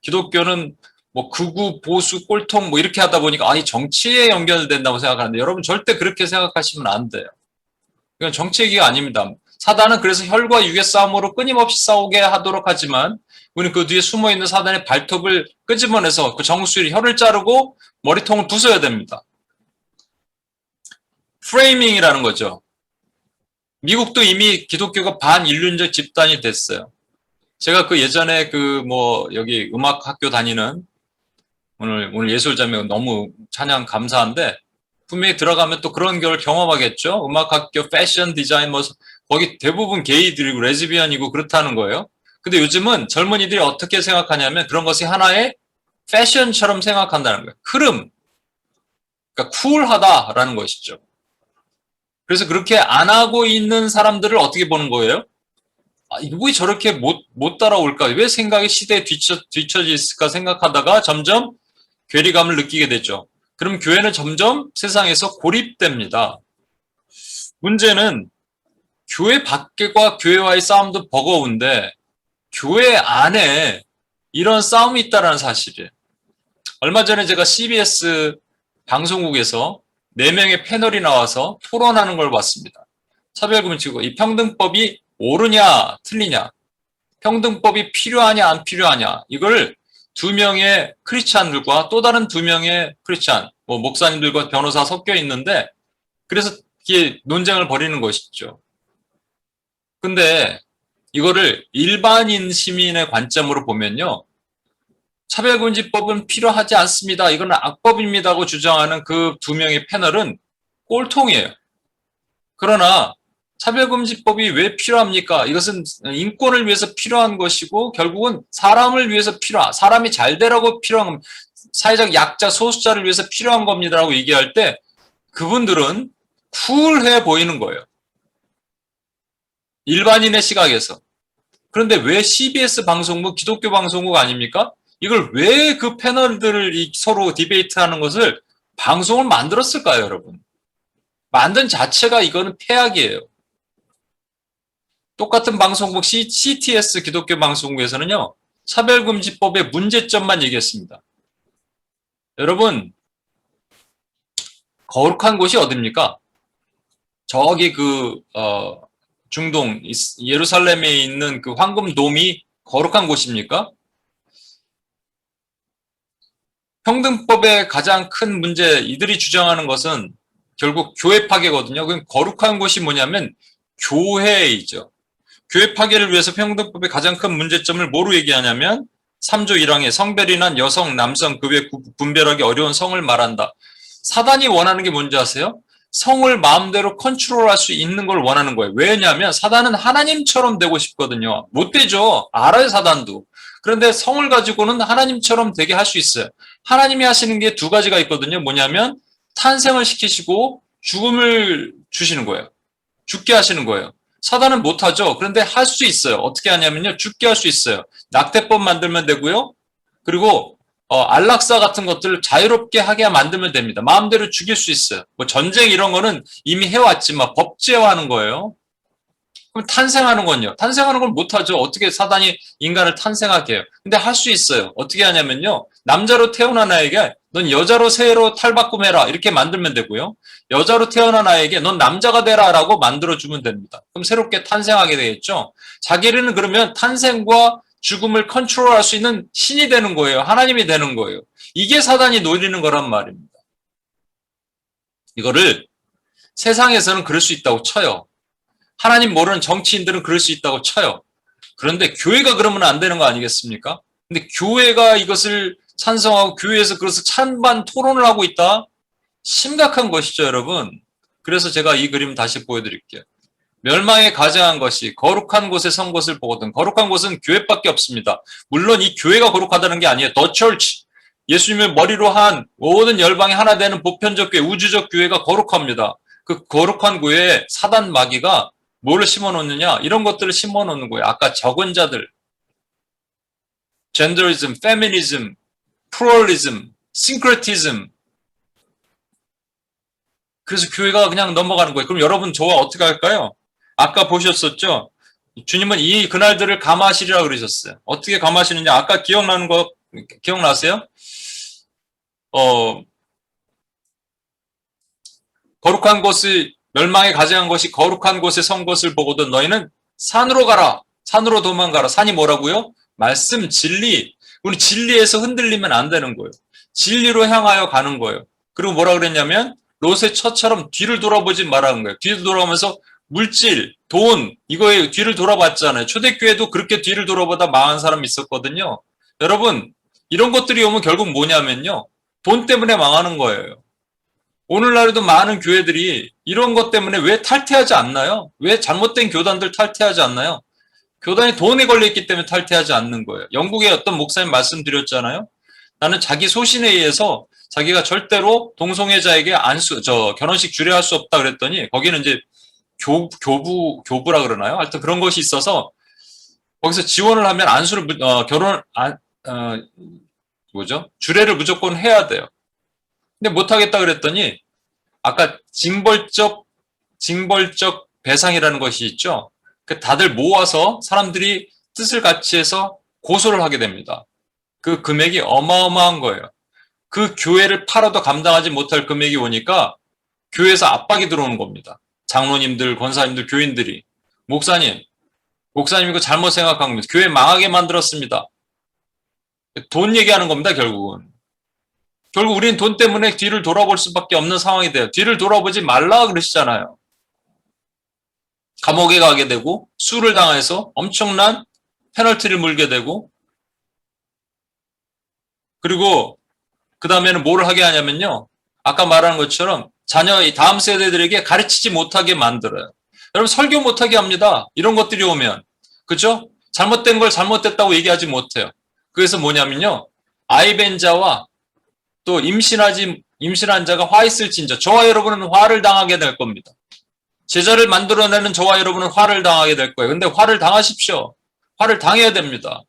기독교는 극우, 보수, 꼴통 이렇게 하다 보니까 이 정치에 연결된다고 생각하는데 여러분 절대 그렇게 생각하시면 안 돼요. 이건 정치 얘기가 아닙니다. 사단은 그래서 혈과 육의 싸움으로 끊임없이 싸우게 하도록 하지만 우리는 그 뒤에 숨어있는 사단의 발톱을 끄집어내서 그 정수리 혀를 자르고 머리통을 부숴야 됩니다. 프레이밍이라는 거죠. 미국도 이미 기독교가 반인륜적 집단이 됐어요. 제가 예전에 여기 음악학교 다니는 오늘 예술자매 너무 찬양 감사한데 분명히 들어가면 또 그런 걸 경험하겠죠. 음악학교 패션 디자인 거기 대부분 게이들이고 레즈비언이고 그렇다는 거예요. 근데 요즘은 젊은이들이 어떻게 생각하냐면 그런 것이 하나의 패션처럼 생각한다는 거예요. 흐름. 그러니까 쿨하다라는 것이죠. 그래서 그렇게 안 하고 있는 사람들을 어떻게 보는 거예요? 왜 저렇게 못 따라올까? 왜 생각이 시대에 뒤처져 있을까 생각하다가 점점 괴리감을 느끼게 되죠. 그럼 교회는 점점 세상에서 고립됩니다. 문제는 교회 밖과 교회와의 싸움도 버거운데 교회 안에 이런 싸움이 있다는 사실이에요. 얼마 전에 제가 CBS 방송국에서 4명의 패널이 나와서 토론하는 걸 봤습니다. 차별금지고 이 평등법이 옳으냐 틀리냐, 평등법이 필요하냐 안 필요하냐 이걸 2명의 크리스찬들과 또 다른 2명의 크리스찬, 목사님들과 변호사 섞여 있는데 그래서 이게 논쟁을 벌이는 것이죠. 근데 이거를 일반인 시민의 관점으로 보면요. 차별금지법은 필요하지 않습니다. 이건 악법입니다고 주장하는 그 2명의 패널은 꼴통이에요. 그러나 차별금지법이 왜 필요합니까? 이것은 인권을 위해서 필요한 것이고 결국은 사람을 위해서 사람이 잘 되라고 필요한 사회적 약자 소수자를 위해서 필요한 겁니다라고 얘기할 때 그분들은 쿨해 보이는 거예요. 일반인의 시각에서. 그런데 왜 CBS 방송국, 기독교 방송국 아닙니까? 이걸 왜 그 패널들을 서로 디베이트하는 것을 방송을 만들었을까요, 여러분? 만든 자체가 이거는 폐악이에요. 똑같은 방송국 CTS 기독교 방송국에서는요. 차별금지법의 문제점만 얘기했습니다. 여러분 거룩한 곳이 어딥니까? 저기 중동, 예루살렘에 있는 그 황금돔이 거룩한 곳입니까? 평등법의 가장 큰 문제, 이들이 주장하는 것은 결국 교회 파괴거든요. 그럼 거룩한 곳이 뭐냐면 교회이죠. 교회 파괴를 위해서 평등법의 가장 큰 문제점을 뭐로 얘기하냐면 3조 1항에 성별이 여성, 남성 그 외 분별하기 어려운 성을 말한다. 사단이 원하는 게 뭔지 아세요? 성을 마음대로 컨트롤할 수 있는 걸 원하는 거예요. 왜냐하면 사단은 하나님처럼 되고 싶거든요. 못 되죠. 알아요, 사단도. 그런데 성을 가지고는 하나님처럼 되게 할 수 있어요. 하나님이 하시는 게 두 가지가 있거든요. 뭐냐면 탄생을 시키시고 죽음을 주시는 거예요. 죽게 하시는 거예요. 사단은 못하죠. 그런데 할 수 있어요. 어떻게 하냐면요. 죽게 할 수 있어요. 낙태법 만들면 되고요. 그리고 안락사 같은 것들을 자유롭게 하게 만들면 됩니다. 마음대로 죽일 수 있어요. 뭐 전쟁 이런 거는 이미 해왔지만 법제화하는 거예요. 그럼 탄생하는 건요. 탄생하는 걸 못하죠. 어떻게 사단이 인간을 탄생하게 해요. 근데 할 수 있어요. 어떻게 하냐면요. 남자로 태어난 아이에게 넌 여자로 새로 탈바꿈해라 이렇게 만들면 되고요. 여자로 태어난 아이에게 넌 남자가 되라 라고 만들어주면 됩니다. 그럼 새롭게 탄생하게 되겠죠. 자기는 그러면 탄생과 죽음을 컨트롤할 수 있는 신이 되는 거예요. 하나님이 되는 거예요. 이게 사단이 노리는 거란 말입니다. 이거를 세상에서는 그럴 수 있다고 쳐요. 하나님 모르는 정치인들은 그럴 수 있다고 쳐요. 그런데 교회가 그러면 안 되는 거 아니겠습니까? 근데 교회가 이것을 찬성하고 교회에서 그것을 찬반 토론을 하고 있다? 심각한 것이죠, 여러분. 그래서 제가 이 그림 다시 보여드릴게요. 멸망에 가증한 것이 거룩한 곳에 선 것을 보거든. 거룩한 곳은 교회밖에 없습니다. 물론 이 교회가 거룩하다는 게 아니에요. The Church. 예수님을 머리로 한 모든 열방이 하나 되는 보편적 교회, 우주적 교회가 거룩합니다. 그 거룩한 교회에 사단 마귀가 뭐를 심어놓느냐? 이런 것들을 심어놓는 거예요. 아까 적은 자들, 젠더리즘, 페미니즘, 플루럴리즘, 싱크레티즘. 그래서 교회가 그냥 넘어가는 거예요. 그럼 여러분 저와 어떻게 할까요? 아까 보셨었죠? 주님은 이 그날들을 감하시리라 그러셨어요. 어떻게 감하시느냐? 아까 기억나는 거 기억나세요? 거룩한 곳이 멸망에 가증한 것이 거룩한 곳에 선 것을 보거든 너희는 산으로 가라. 산으로 도망가라. 산이 뭐라고요? 말씀, 진리. 우리 진리에서 흔들리면 안 되는 거예요. 진리로 향하여 가는 거예요. 그리고 뭐라 그랬냐면 롯의 처처럼 뒤를 돌아보지 말라는 거예요. 뒤를 돌아보면서 물질, 돈 이거에 뒤를 돌아봤잖아요. 초대교회도 그렇게 뒤를 돌아보다 망한 사람이 있었거든요. 여러분 이런 것들이 오면 결국 뭐냐면요. 돈 때문에 망하는 거예요. 오늘날에도 많은 교회들이 이런 것 때문에 왜 탈퇴하지 않나요? 왜 잘못된 교단들 탈퇴하지 않나요? 교단이 돈에 걸려있기 때문에 탈퇴하지 않는 거예요. 영국의 어떤 목사님 말씀드렸잖아요. 나는 자기 소신에 의해서 자기가 절대로 동성애자에게 결혼식 주례할 수 없다 그랬더니 거기는 이제 교부라 그러나요? 하여튼 그런 것이 있어서 거기서 지원을 하면 주례를 무조건 해야 돼요. 근데 못하겠다 그랬더니 아까 징벌적 배상이라는 것이 있죠. 그 다들 모아서 사람들이 뜻을 같이 해서 고소를 하게 됩니다. 그 금액이 어마어마한 거예요. 그 교회를 팔아도 감당하지 못할 금액이 오니까 교회에서 압박이 들어오는 겁니다. 장로님들, 권사님들, 교인들이 목사님 이거 잘못 생각한 겁니다. 교회 망하게 만들었습니다. 돈 얘기하는 겁니다. 결국 우리는 돈 때문에 뒤를 돌아볼 수밖에 없는 상황이 돼요. 뒤를 돌아보지 말라 그러시잖아요. 감옥에 가게 되고 수를 당해서 엄청난 페널티를 물게 되고 그리고 그 다음에는 뭘 하게 하냐면요. 아까 말한 것처럼 자녀 다음 세대들에게 가르치지 못하게 만들어요. 여러분 설교 못하게 합니다. 이런 것들이 오면. 그죠? 잘못된 걸 잘못됐다고 얘기하지 못해요. 그래서 뭐냐면요. 아이벤 자와 또 임신한 자가 화 있을진저 저와 여러분은 화를 당하게 될 겁니다. 제자를 만들어내는 저와 여러분은 화를 당하게 될 거예요. 근데 화를 당하십시오. 화를 당해야 됩니다.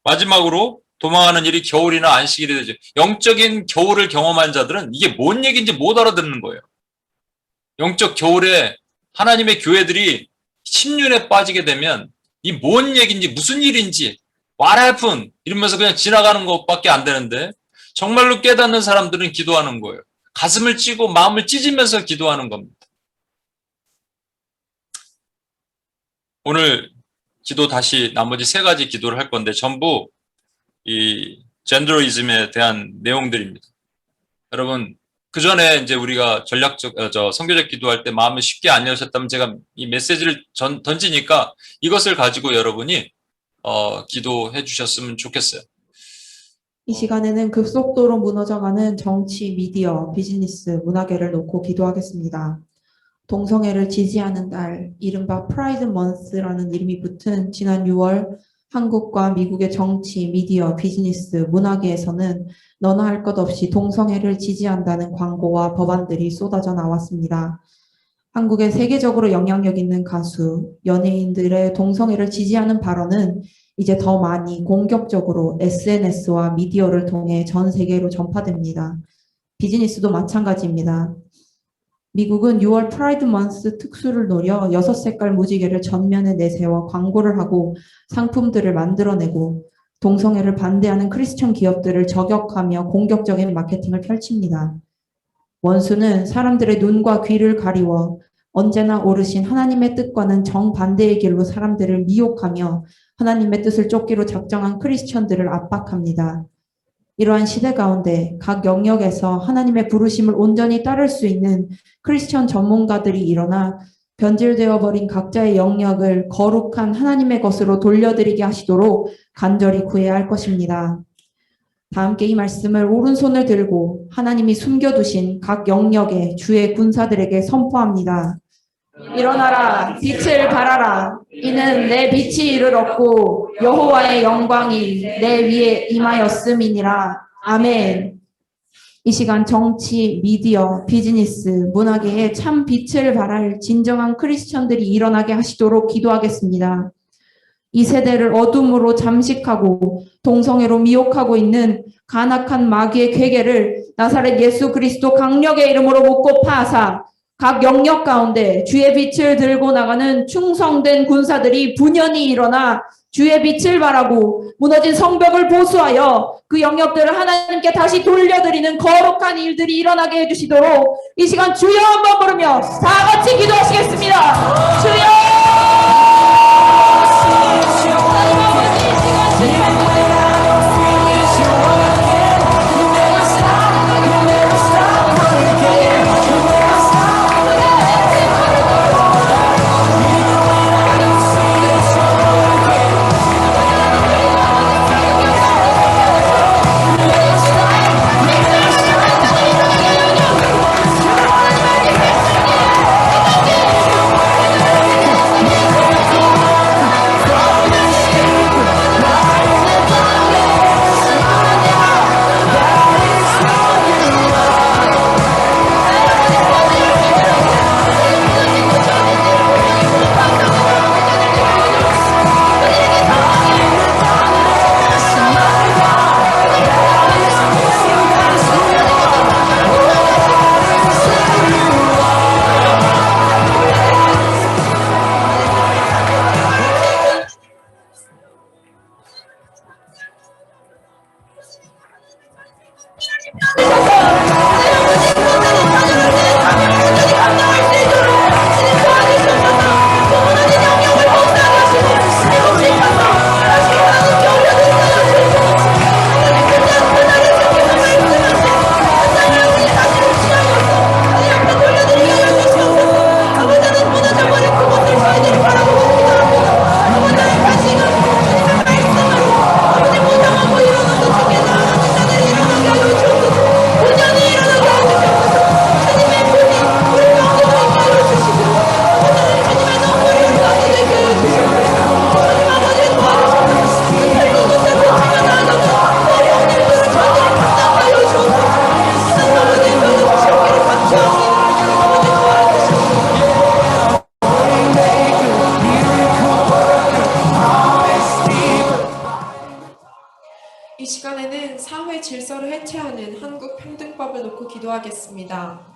마지막으로 도망하는 일이 겨울이나 안식일이 되죠. 영적인 겨울을 경험한 자들은 이게 뭔 얘기인지 못 알아듣는 거예요. 영적 겨울에 하나님의 교회들이 심륜에 빠지게 되면 이 뭔 얘기인지 무슨 일인지 what happened 이러면서 그냥 지나가는 것밖에 안 되는데 정말로 깨닫는 사람들은 기도하는 거예요. 가슴을 찌고 마음을 찢으면서 기도하는 겁니다. 오늘 기도 다시 나머지 세 가지 기도를 할 건데 전부 이 젠더이즘에 대한 내용들입니다. 여러분 그 전에 이제 우리가 선교적 기도할 때 마음을 쉽게 안 여셨다면 제가 이 메시지를 던지니까 이것을 가지고 여러분이 기도해 주셨으면 좋겠어요. 이 시간에는 급속도로 무너져가는 정치, 미디어, 비즈니스, 문화계를 놓고 기도하겠습니다. 동성애를 지지하는 달, 이른바 프라이드 먼스라는 이름이 붙은 지난 6월 한국과 미국의 정치, 미디어, 비즈니스, 문화계에서는 너나 할 것 없이 동성애를 지지한다는 광고와 법안들이 쏟아져 나왔습니다. 한국의 세계적으로 영향력 있는 가수, 연예인들의 동성애를 지지하는 발언은 이제 더 많이 공격적으로 SNS와 미디어를 통해 전 세계로 전파됩니다. 비즈니스도 마찬가지입니다. 미국은 6월 프라이드 먼스 특수를 노려 6색깔 무지개를 전면에 내세워 광고를 하고 상품들을 만들어내고 동성애를 반대하는 크리스천 기업들을 저격하며 공격적인 마케팅을 펼칩니다. 원수는 사람들의 눈과 귀를 가리워 언제나 오르신 하나님의 뜻과는 정반대의 길로 사람들을 미혹하며 하나님의 뜻을 쫓기로 작정한 크리스천들을 압박합니다. 이러한 시대 가운데 각 영역에서 하나님의 부르심을 온전히 따를 수 있는 크리스천 전문가들이 일어나 변질되어 버린 각자의 영역을 거룩한 하나님의 것으로 돌려드리게 하시도록 간절히 구해야 할 것입니다. 다 함께 이 말씀을 오른손을 들고 하나님이 숨겨두신 각 영역의 주의 군사들에게 선포합니다. 일어나라, 빛을 발하라. 이는 내 빛이 이르렀고 여호와의 영광이 내 위에 임하였음이니라. 아멘. 이 시간 정치, 미디어, 비즈니스, 문화계에 참 빛을 발할 진정한 크리스천들이 일어나게 하시도록 기도하겠습니다. 이 세대를 어둠으로 잠식하고 동성애로 미혹하고 있는 간악한 마귀의 괴계를 나사렛 예수 그리스도 강력의 이름으로 묶고 파하사 각 영역 가운데 주의 빛을 들고 나가는 충성된 군사들이 분연히 일어나 주의 빛을 발하고 무너진 성벽을 보수하여 그 영역들을 하나님께 다시 돌려드리는 거룩한 일들이 일어나게 해주시도록 이 시간 주여 한번 부르며 다 같이 기도하시겠습니다. 주여! 이 시간에는 사회 질서를 해체하는 한국 평등법을 놓고 기도하겠습니다.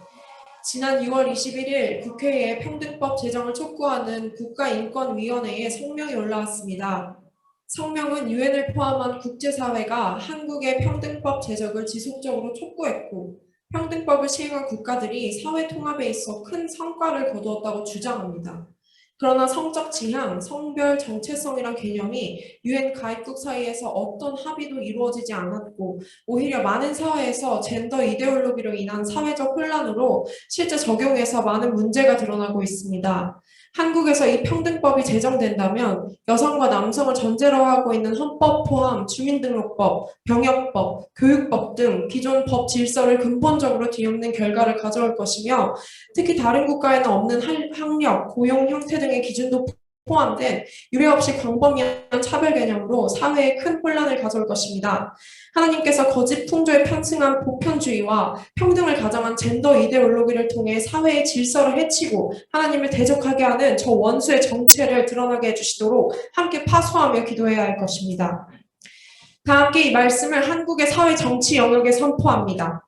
지난 6월 21일 국회에 평등법 제정을 촉구하는 국가인권위원회에 성명이 올라왔습니다. 성명은 유엔을 포함한 국제사회가 한국의 평등법 제정을 지속적으로 촉구했고 평등법을 시행한 국가들이 사회 통합에 있어 큰 성과를 거두었다고 주장합니다. 그러나 성적 지향, 성별 정체성이란 개념이 유엔 가입국 사이에서 어떤 합의도 이루어지지 않았고 오히려 많은 사회에서 젠더 이데올로기로 인한 사회적 혼란으로 실제 적용에서 많은 문제가 드러나고 있습니다. 한국에서 이 평등법이 제정된다면 여성과 남성을 전제로 하고 있는 헌법 포함 주민등록법, 병역법, 교육법 등 기존 법 질서를 근본적으로 뒤엎는 결과를 가져올 것이며 특히 다른 국가에는 없는 학력, 고용 형태 등의 기준도 포함된 유례없이 광범위한 차별 개념으로 사회에 큰 혼란을 가져올 것입니다. 하나님께서 거짓 풍조에 편승한 보편주의와 평등을 가장한 젠더 이데올로기를 통해 사회의 질서를 해치고 하나님을 대적하게 하는 저 원수의 정체를 드러나게 해주시도록 함께 파수하며 기도해야 할 것입니다. 다 함께 이 말씀을 한국의 사회 정치 영역에 선포합니다.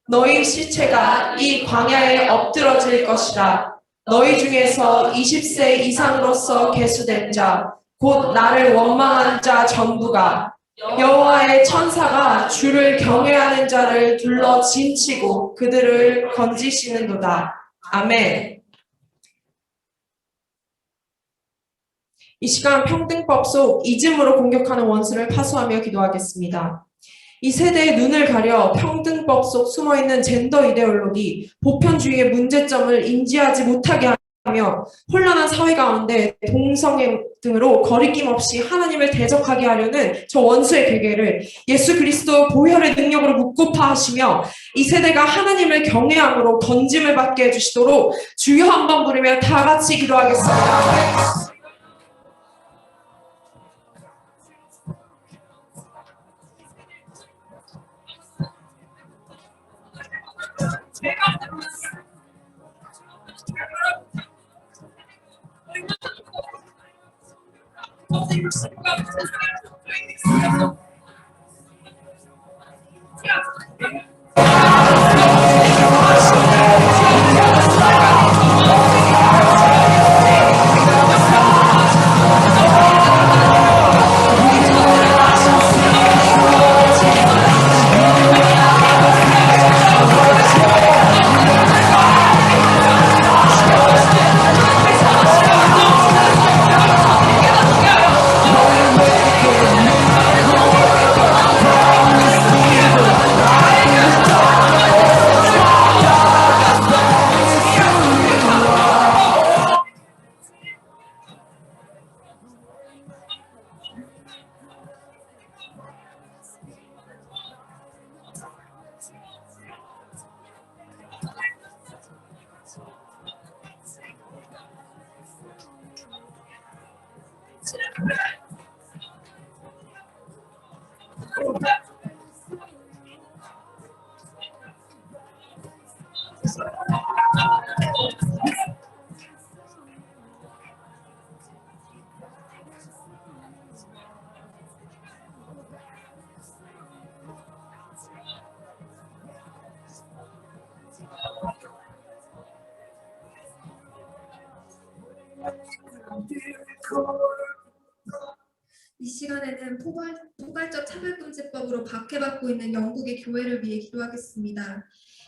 너희 시체가 이 광야에 엎드러질 것이라. 너희 중에서 20세 이상으로서 계수된 자, 곧 나를 원망한 자 전부가 여호와의 천사가 주를 경외하는 자를 둘러 진치고 그들을 건지시는도다. 아멘. 이 시간 평등법 속 이즘으로 공격하는 원수를 파수하며 기도하겠습니다. 이 세대의 눈을 가려 평등법 속 숨어있는 젠더 이데올로기, 보편주의의 문제점을 인지하지 못하게 하며 혼란한 사회 가운데 동성애 등으로 거리낌 없이 하나님을 대적하게 하려는 저 원수의 괴계를 예수 그리스도 보혈의 능력으로 묵고파 하시며 이 세대가 하나님을 경외함으로 건짐을 받게 해주시도록 주여 한번 부르며 다 같이 기도하겠습니다. 이 시간에는 포괄적 차별금지법으로 박해받고 있는 영국의 교회를 위해 기도하겠습니다.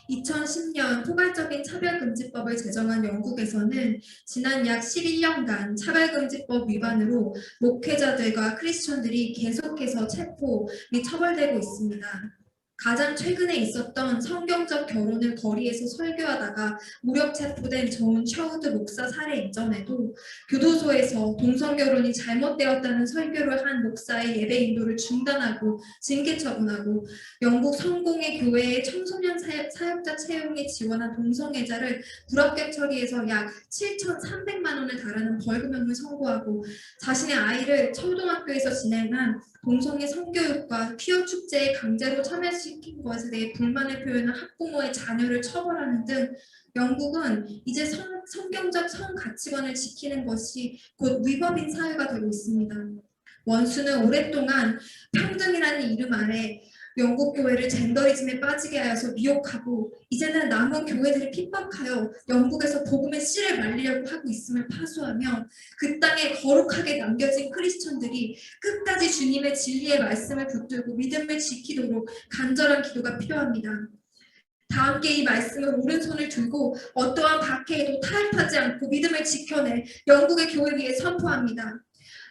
2010년 포괄적인 차별금지법을 제정한 영국에서는 지난 약 11년간 차별금지법 위반으로 목회자들과 크리스천들이 계속해서 체포 및 처벌되고 있습니다. 가장 최근에 있었던 성경적 결혼을 거리에서 설교하다가 무력 체포된 존 셔우드 목사 사례 이전에도 교도소에서 동성결혼이 잘못되었다는 설교를 한 목사의 예배 인도를 중단하고 징계 처분하고 영국 성공회 교회의 청소년 사역자 채용에 지원한 동성애자를 불합격 처리해서 약 7,300만 원에 달하는 벌금형을 선고하고 자신의 아이를 초등학교에서 진행한 동성애 성교육과 퀴어 축제에 강제로 참여시킨 것에 대해 불만을 표현한 학부모의 자녀를 처벌하는 등 영국은 이제 성경적 성 가치관을 지키는 것이 곧 위법인 사회가 되고 있습니다. 원수는 오랫동안 평등이라는 이름 아래 영국 교회를 젠더리즘에 빠지게 하여서 미혹하고 이제는 남은 교회들을 핍박하여 영국에서 복음의 씨를 말리려고 하고 있음을 파수하며 그 땅에 거룩하게 남겨진 크리스천들이 끝까지 주님의 진리의 말씀을 붙들고 믿음을 지키도록 간절한 기도가 필요합니다. 다 함께 이 말씀을 오른손을 들고 어떠한 박해에도 타협하지 않고 믿음을 지켜낼 영국의 교회 위에 선포합니다.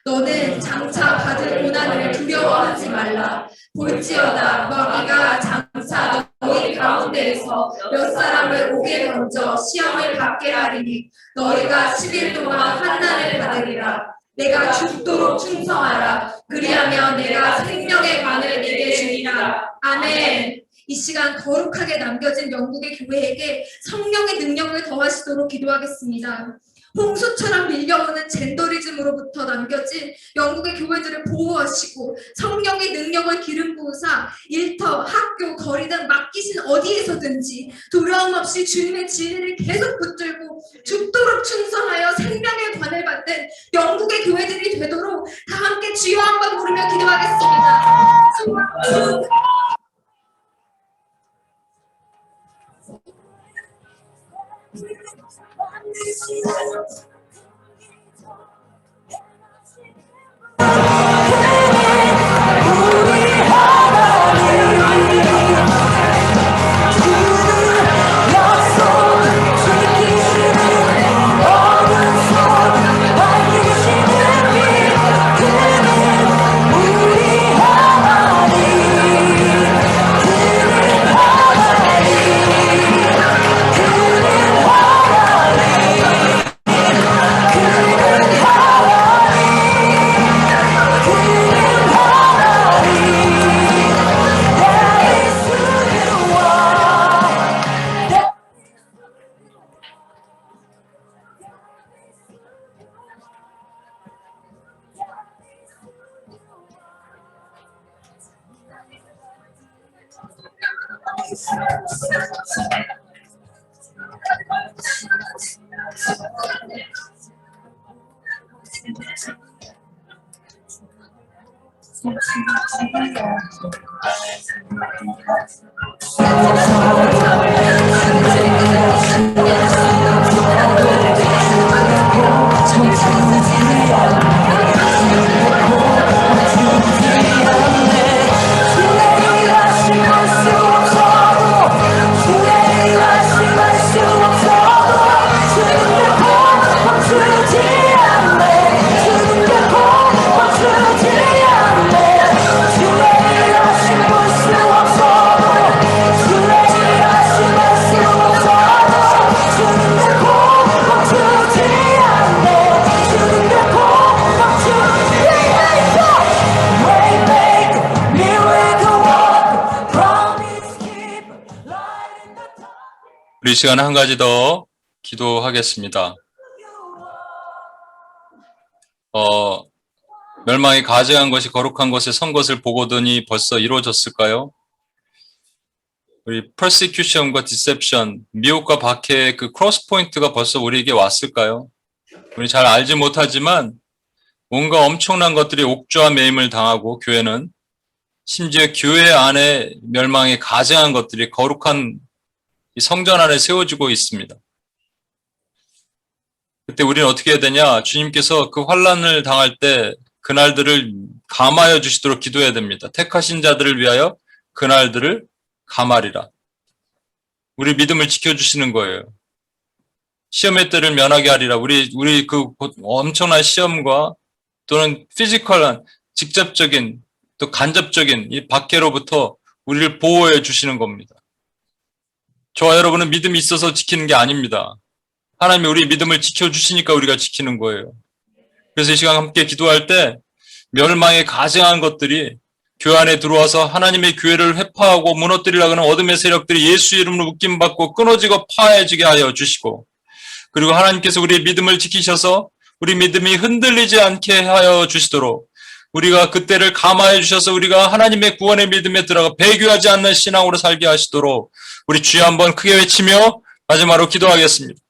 너는 장차 받을 고난을 두려워하지 말라. 볼지어다 너희가 장차 너희 가운데에서 몇 사람을 옥에 던져 시험을 받게 하리니 너희가 10일 동안 환난을 받으리라. 내가 죽도록 충성하라. 그리하면 내가 생명의 관을 내게 주리라. 아멘. 이 시간 거룩하게 남겨진 영국의 교회에게 성령의 능력을 더하시도록 기도하겠습니다. 홍수처럼 밀려오는 젠더리즘으로부터 남겨진 영국의 교회들을 보호하시고 성령의 능력을 기름 부으사 일터, 학교, 거리 등 맡기신 어디에서든지 두려움 없이 주님의 진리를 계속 붙들고 죽도록 충성하여 생명의 관을 받는 영국의 교회들이 되도록 다 함께 주여 한번 부르며 기도하겠습니다. 우리 이 시간에 한 가지 더 기도하겠습니다. 멸망이 가증한 것이 거룩한 것에 선 것을 보거든이 벌써 이루어졌을까요? 우리 persecution과 deception, 미혹과 박해의 그 크로스 포인트가 벌써 우리에게 왔을까요? 우리 잘 알지 못하지만 뭔가 엄청난 것들이 옥죄와 매임을 당하고 교회는 심지어 교회 안에 멸망이 가증한 것들이 거룩한 이 성전 안에 세워지고 있습니다. 그때 우리는 어떻게 해야 되냐? 주님께서 그 환난을 당할 때 그날들을 감하여 주시도록 기도해야 됩니다. 택하신 자들을 위하여 그날들을 감하리라. 우리 믿음을 지켜주시는 거예요. 시험의 때를 면하게 하리라. 우리 그 엄청난 시험과 또는 피지컬한 직접적인 또 간접적인 이 박해로부터 우리를 보호해 주시는 겁니다. 저와 여러분은 믿음이 있어서 지키는 게 아닙니다. 하나님이 우리 믿음을 지켜주시니까 우리가 지키는 거예요. 그래서 이 시간 함께 기도할 때 멸망에 가증한 것들이 교회 안에 들어와서 하나님의 교회를 회파하고 무너뜨리려고 하는 어둠의 세력들이 예수 이름으로 묶임받고 끊어지고 파해지게 하여 주시고, 그리고 하나님께서 우리의 믿음을 지키셔서 우리 믿음이 흔들리지 않게 하여 주시도록 우리가 그때를 감화해 주셔서 우리가 하나님의 구원의 믿음에 들어가 배교하지 않는 신앙으로 살게 하시도록 우리 주여 한번 크게 외치며 마지막으로 기도하겠습니다.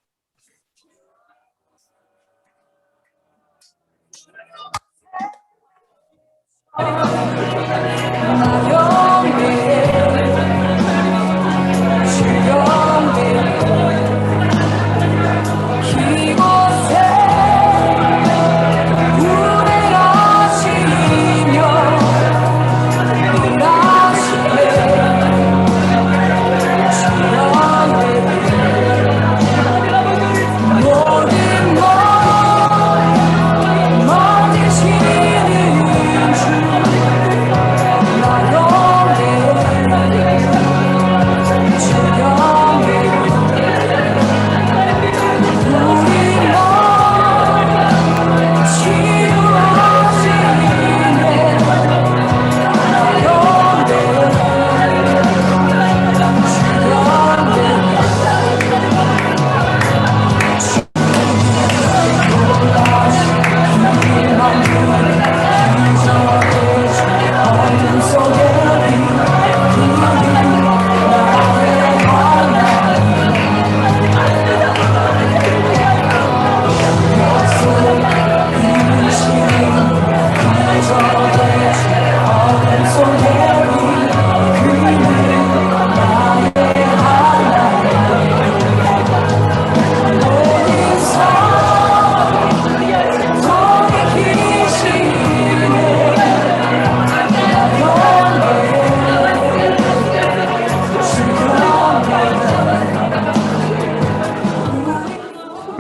주여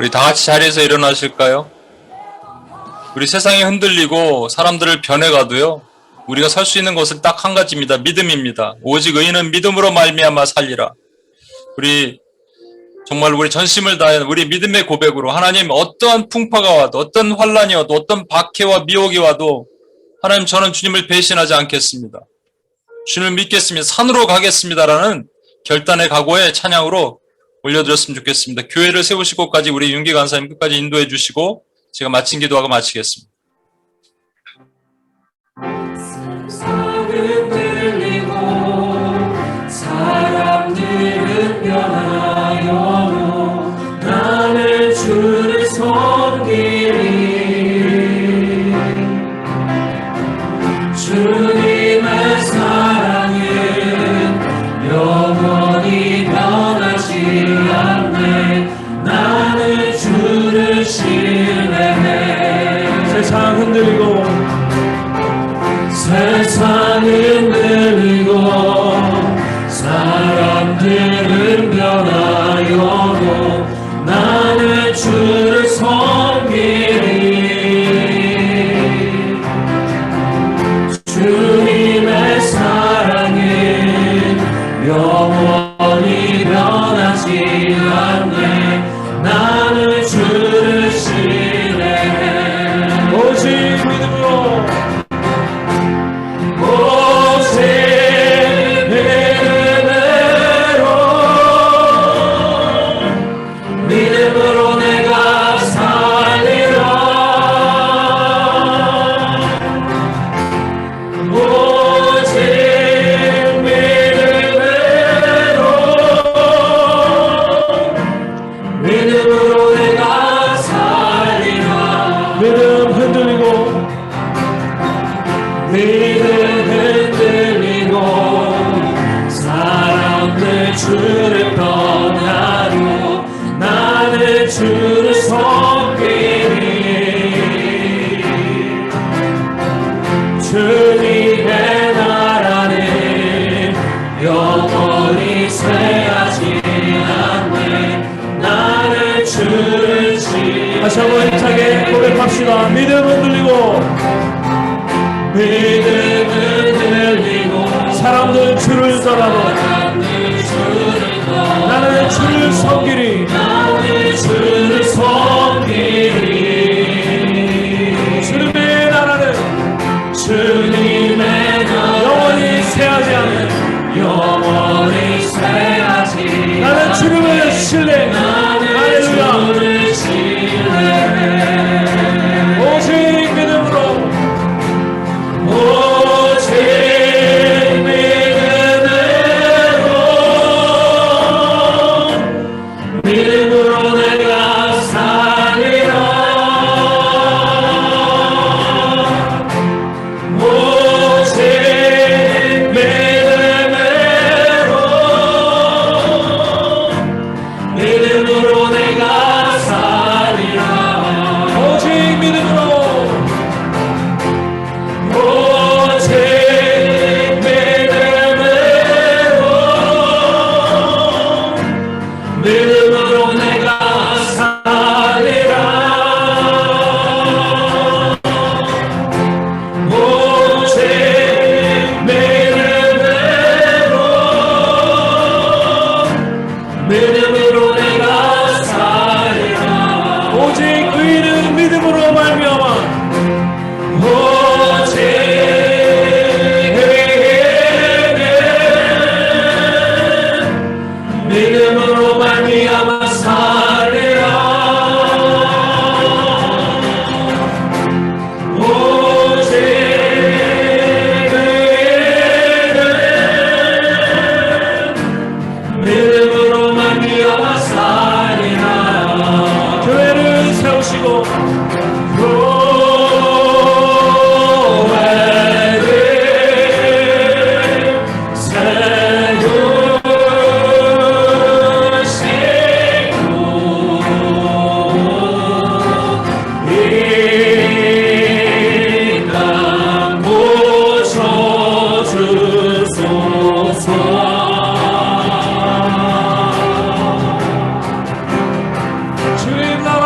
우리 다 같이 자리에서 일어나실까요? 우리 세상이 흔들리고 사람들을 변해가도요, 우리가 설 수 있는 것은 딱 한 가지입니다. 믿음입니다. 오직 의인은 믿음으로 말미암아 살리라. 우리 정말 우리 전심을 다해 우리 믿음의 고백으로 하나님, 어떠한 풍파가 와도, 어떤 환란이 와도, 어떤 박해와 미혹이 와도 하나님, 저는 주님을 배신하지 않겠습니다. 주님을 믿겠습니다. 산으로 가겠습니다라는 결단의 각오의 찬양으로 올려드렸으면 좋겠습니다. 교회를 세우실 곳까지 우리 윤기 간사님 끝까지 인도해 주시고 제가 마친 기도하고 마치겠습니다. 세상은 들리고 사람들은 변하여도 나는 주를 섬기리. 주님의 사랑은 영원히 변하지 않네. 나는 주를 신뢰해. 세상 흔들리고 세상은 흔들리고 사람들은 변하여도 나는 주를 섬기리. 주님의 사랑은 영원히 변하지 않네. 나는 주를 신뢰해. 오직 믿음으로 믿음으로 내가 살리라. 오직 믿음으로 내가 살리라. 믿음 흔들리고 사람들 주를 떠나도 나는 주를 섬기리. 주님의 나라는 영원히 쇠하지 않네. 나는 주를 다시 한번 힘차게 고백합시다. 믿음 흔들리고 사람들은 주를 떠나도 나는 주를 섬기리. 주님의 나라는 영원히 쇠하지 않는 나는 주님을 신뢰해. 할렐루야. 오직 믿음으로 믿음으로 내가 살리라. 오직 믿음으로 내가 살리라. 오직 믿음으로 믿음으로 내가 살리라. 오직 믿음으로 내가 살리라. 오직 의인은 믿음으로 말미암아. 오직 믿음으로 말미암아 살리라. 오직 믿음으로 말미암아 살리라. 교회를 세우시고 주님 나라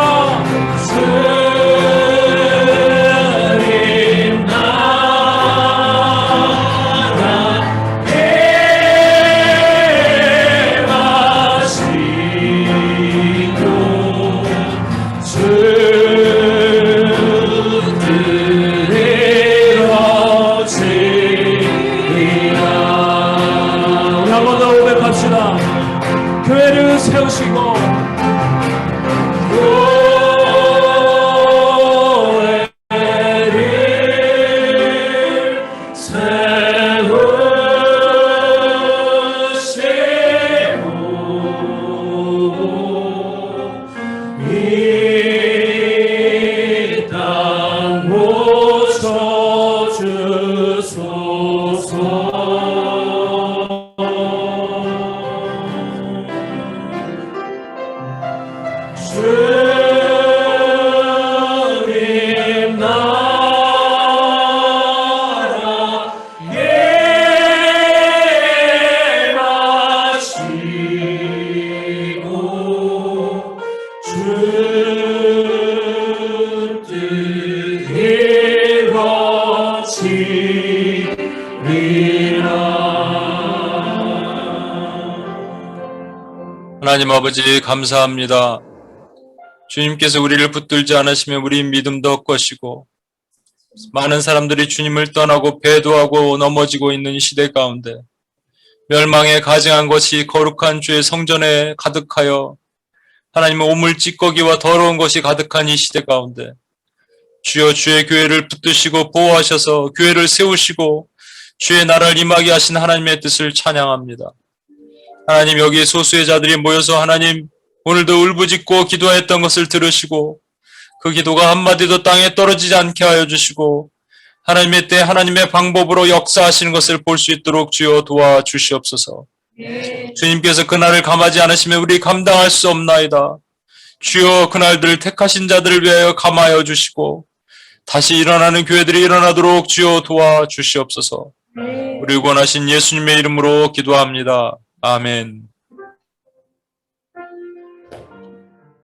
세우시고 교회를 세우시고 이 땅 주님 나라에 마시고 주 뜻 이루어지리라. 하나님 아버지 감사합니다. 주님께서 우리를 붙들지 않으시면 우리 믿음도 헛것이고 많은 사람들이 주님을 떠나고 배도하고 넘어지고 있는 이 시대 가운데 멸망에 가증한 것이 거룩한 주의 성전에 가득하여 하나님의 오물 찌꺼기와 더러운 것이 가득한 이 시대 가운데 주여 주의 교회를 붙드시고 보호하셔서 교회를 세우시고 주의 나라를 임하게 하신 하나님의 뜻을 찬양합니다. 하나님 여기 소수의 자들이 모여서 하나님 오늘도 울부짖고 기도했던 것을 들으시고 그 기도가 한마디도 땅에 떨어지지 않게 하여 주시고 하나님의 때 하나님의 방법으로 역사하시는 것을 볼 수 있도록 주여 도와주시옵소서. 주님께서 그날을 감하지 않으시면 우리 감당할 수 없나이다. 주여 그날들 택하신 자들을 위하여 감하여 주시고 다시 일어나는 교회들이 일어나도록 주여 도와주시옵소서. 우리 구원하신 예수님의 이름으로 기도합니다. 아멘.